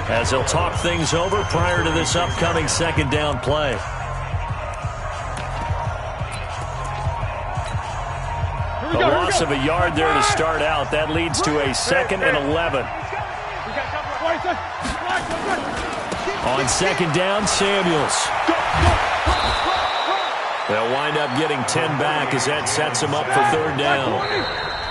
as they'll talk things over prior to this upcoming second down play. A loss of a yard there to start out. That leads to a 2nd and 11. On 2nd down, Samuels. They'll wind up getting 10 back as that sets them up for 3rd down.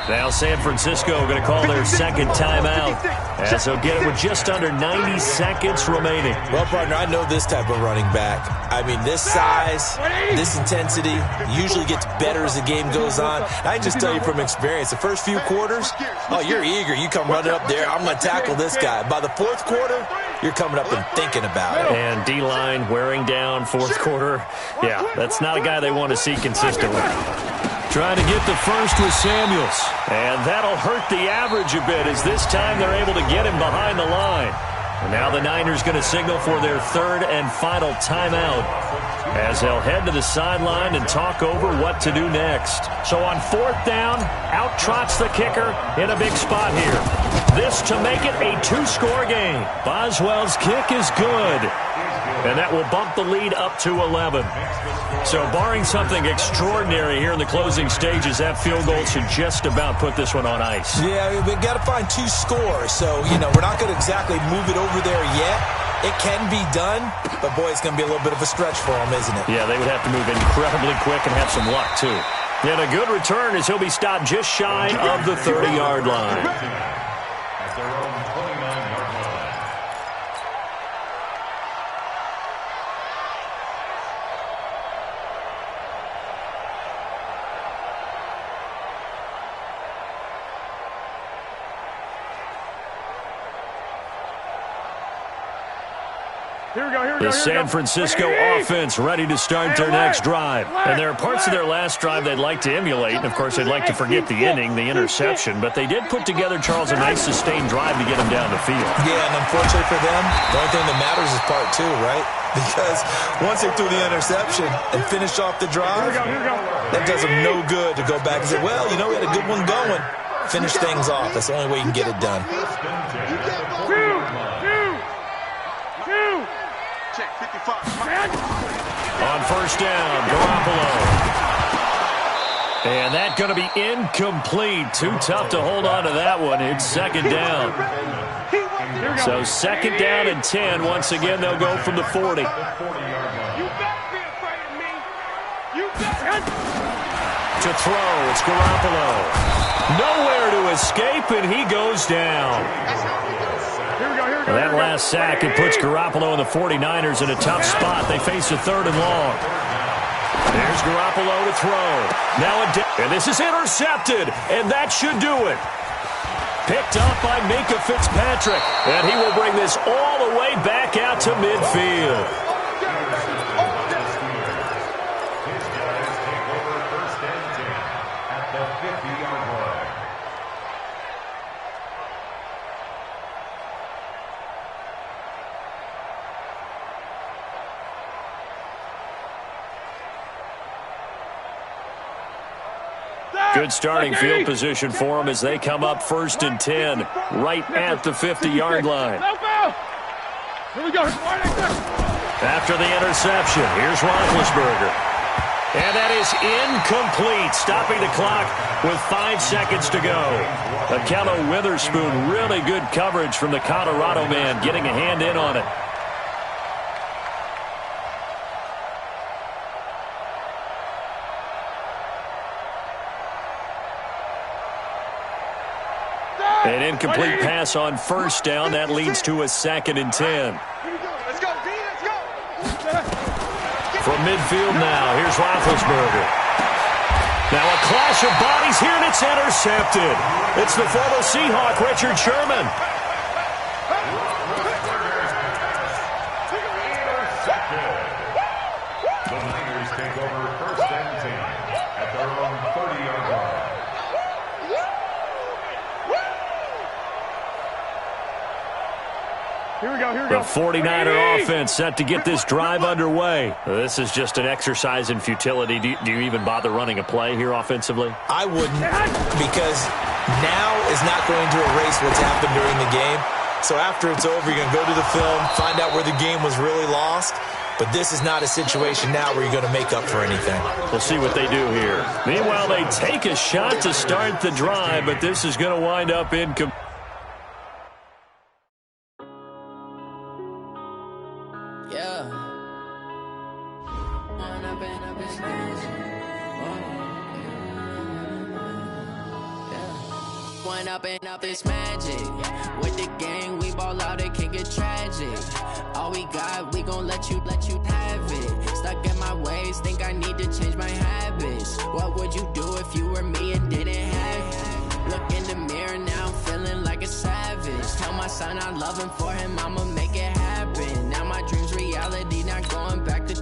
Now San Francisco going to call their second timeout as they'll get it with just under 90 seconds remaining. Well, partner, I know this type of running back. I mean, this size, this intensity usually gets better as the game goes on. I can just tell you from experience, the first few quarters, oh, you're eager. You come running up there, I'm going to tackle this guy. By the 4th quarter, you're coming up and thinking about it. And D-line wearing down 4th quarter. Yeah, that's not a guy they want to see consistently. Trying to get the first with Samuels. And that'll hurt the average a bit as this time they're able to get him behind the line. And now the Niners going to signal for their 3rd and final timeout as they'll head to the sideline and talk over what to do next. So on 4th down, out trots the kicker in a big spot here. This to make it a 2-score game. Boswell's kick is good. And that will bump the lead up to 11. So barring something extraordinary here in the closing stages, that field goal should just about put this one on ice. Yeah, we've got to find 2 scores. So, we're not going to exactly move it over there yet. It can be done, but, boy, it's going to be a little bit of a stretch for them, isn't it? Yeah, they would have to move incredibly quick and have some luck, too. And a good return as he'll be stopped just shy of the 30-yard line. At their own 29-yard line. The San Francisco offense ready to start their next drive. And there are parts of their last drive they'd like to emulate. And, of course, they'd like to forget the inning, the interception. But they did put together, Charles, a nice sustained drive to get them down the field. Yeah, and unfortunately for them, the only thing that matters is part 2, right? Because once they threw the interception and finished off the drive, that does them no good to go back and say, well, we had a good one going. Finish things off. That's the only way you can get it done. On 1st down, Garoppolo. And that going to be incomplete. Too tough to hold on to that one. It's 2nd down. So 2nd down and 10. Once again, they'll go from the 40. To throw, it's Garoppolo. Nowhere to escape, and he goes down. That last sack, it puts Garoppolo and the 49ers in a tough spot. They face a 3rd and long. There's Garoppolo to throw. Now and this is intercepted, and that should do it. Picked up by Minka Fitzpatrick, and he will bring this all the way back out to midfield. His guys take over 1st and 10 at the 50-yard line. Good starting field position for them as they come up 1st and 10, right at the 50-yard line. Here we go. After the interception, here's Roethlisberger. And that is incomplete, stopping the clock with 5 seconds to go. Akello Witherspoon, really good coverage from the Colorado man, getting a hand in on it. An incomplete pass on 1st down. That leads to a 2nd and 10. Let's go, D, let's go. From midfield now, here's Roethlisberger. Now a clash of bodies here, and it's intercepted. It's the former Seahawk, Richard Sherman. The Niners take over 1st and 10 at their own 30-yard line. Here The 49er offense set to get this drive underway. This is just an exercise in futility. Do you even bother running a play here offensively? I wouldn't, because now is not going to erase what's happened during the game. So after it's over, you're going to go to the film, find out where the game was really lost. But this is not a situation now where you're going to make up for anything. We'll see what they do here. Meanwhile, they take a shot to start the drive, but this is going to wind up incomplete. Up this magic. With the gang, we ball out, it can get tragic. All we got, we gon' let you have it. Stuck in my ways, think I need to change my habits. What would you do if you were me and didn't have it? Look in the mirror now, I'm feeling like a savage. Tell my son I love him, for him I'ma make it happen. Now my dream's reality, not going back to.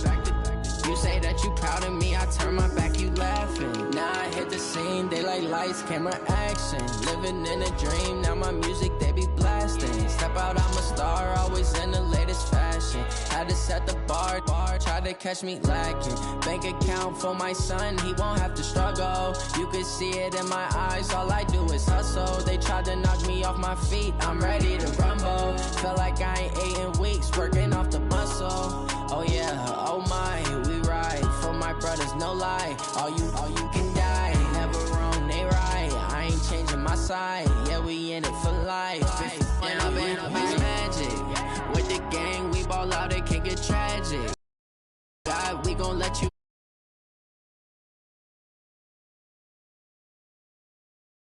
You say that you proud of me, I turn my back, you laughing. Now I hit the scene, they like lights, camera, action. Living in a dream, now my music, they be blasting. Step out, I'm a star, always in the latest fashion. Had to set the bar, try to catch me lacking. Bank account for my son, he won't have to struggle. You could see it in my eyes, all I do is hustle. They tried to knock me off my feet, I'm ready to rumble. Felt like I ain't ate in weeks, working off the muscle. Oh yeah, oh my, we ride for my brothers, no lie. All you can die, never wrong, they right. I ain't changing my side, yeah, we in it for life.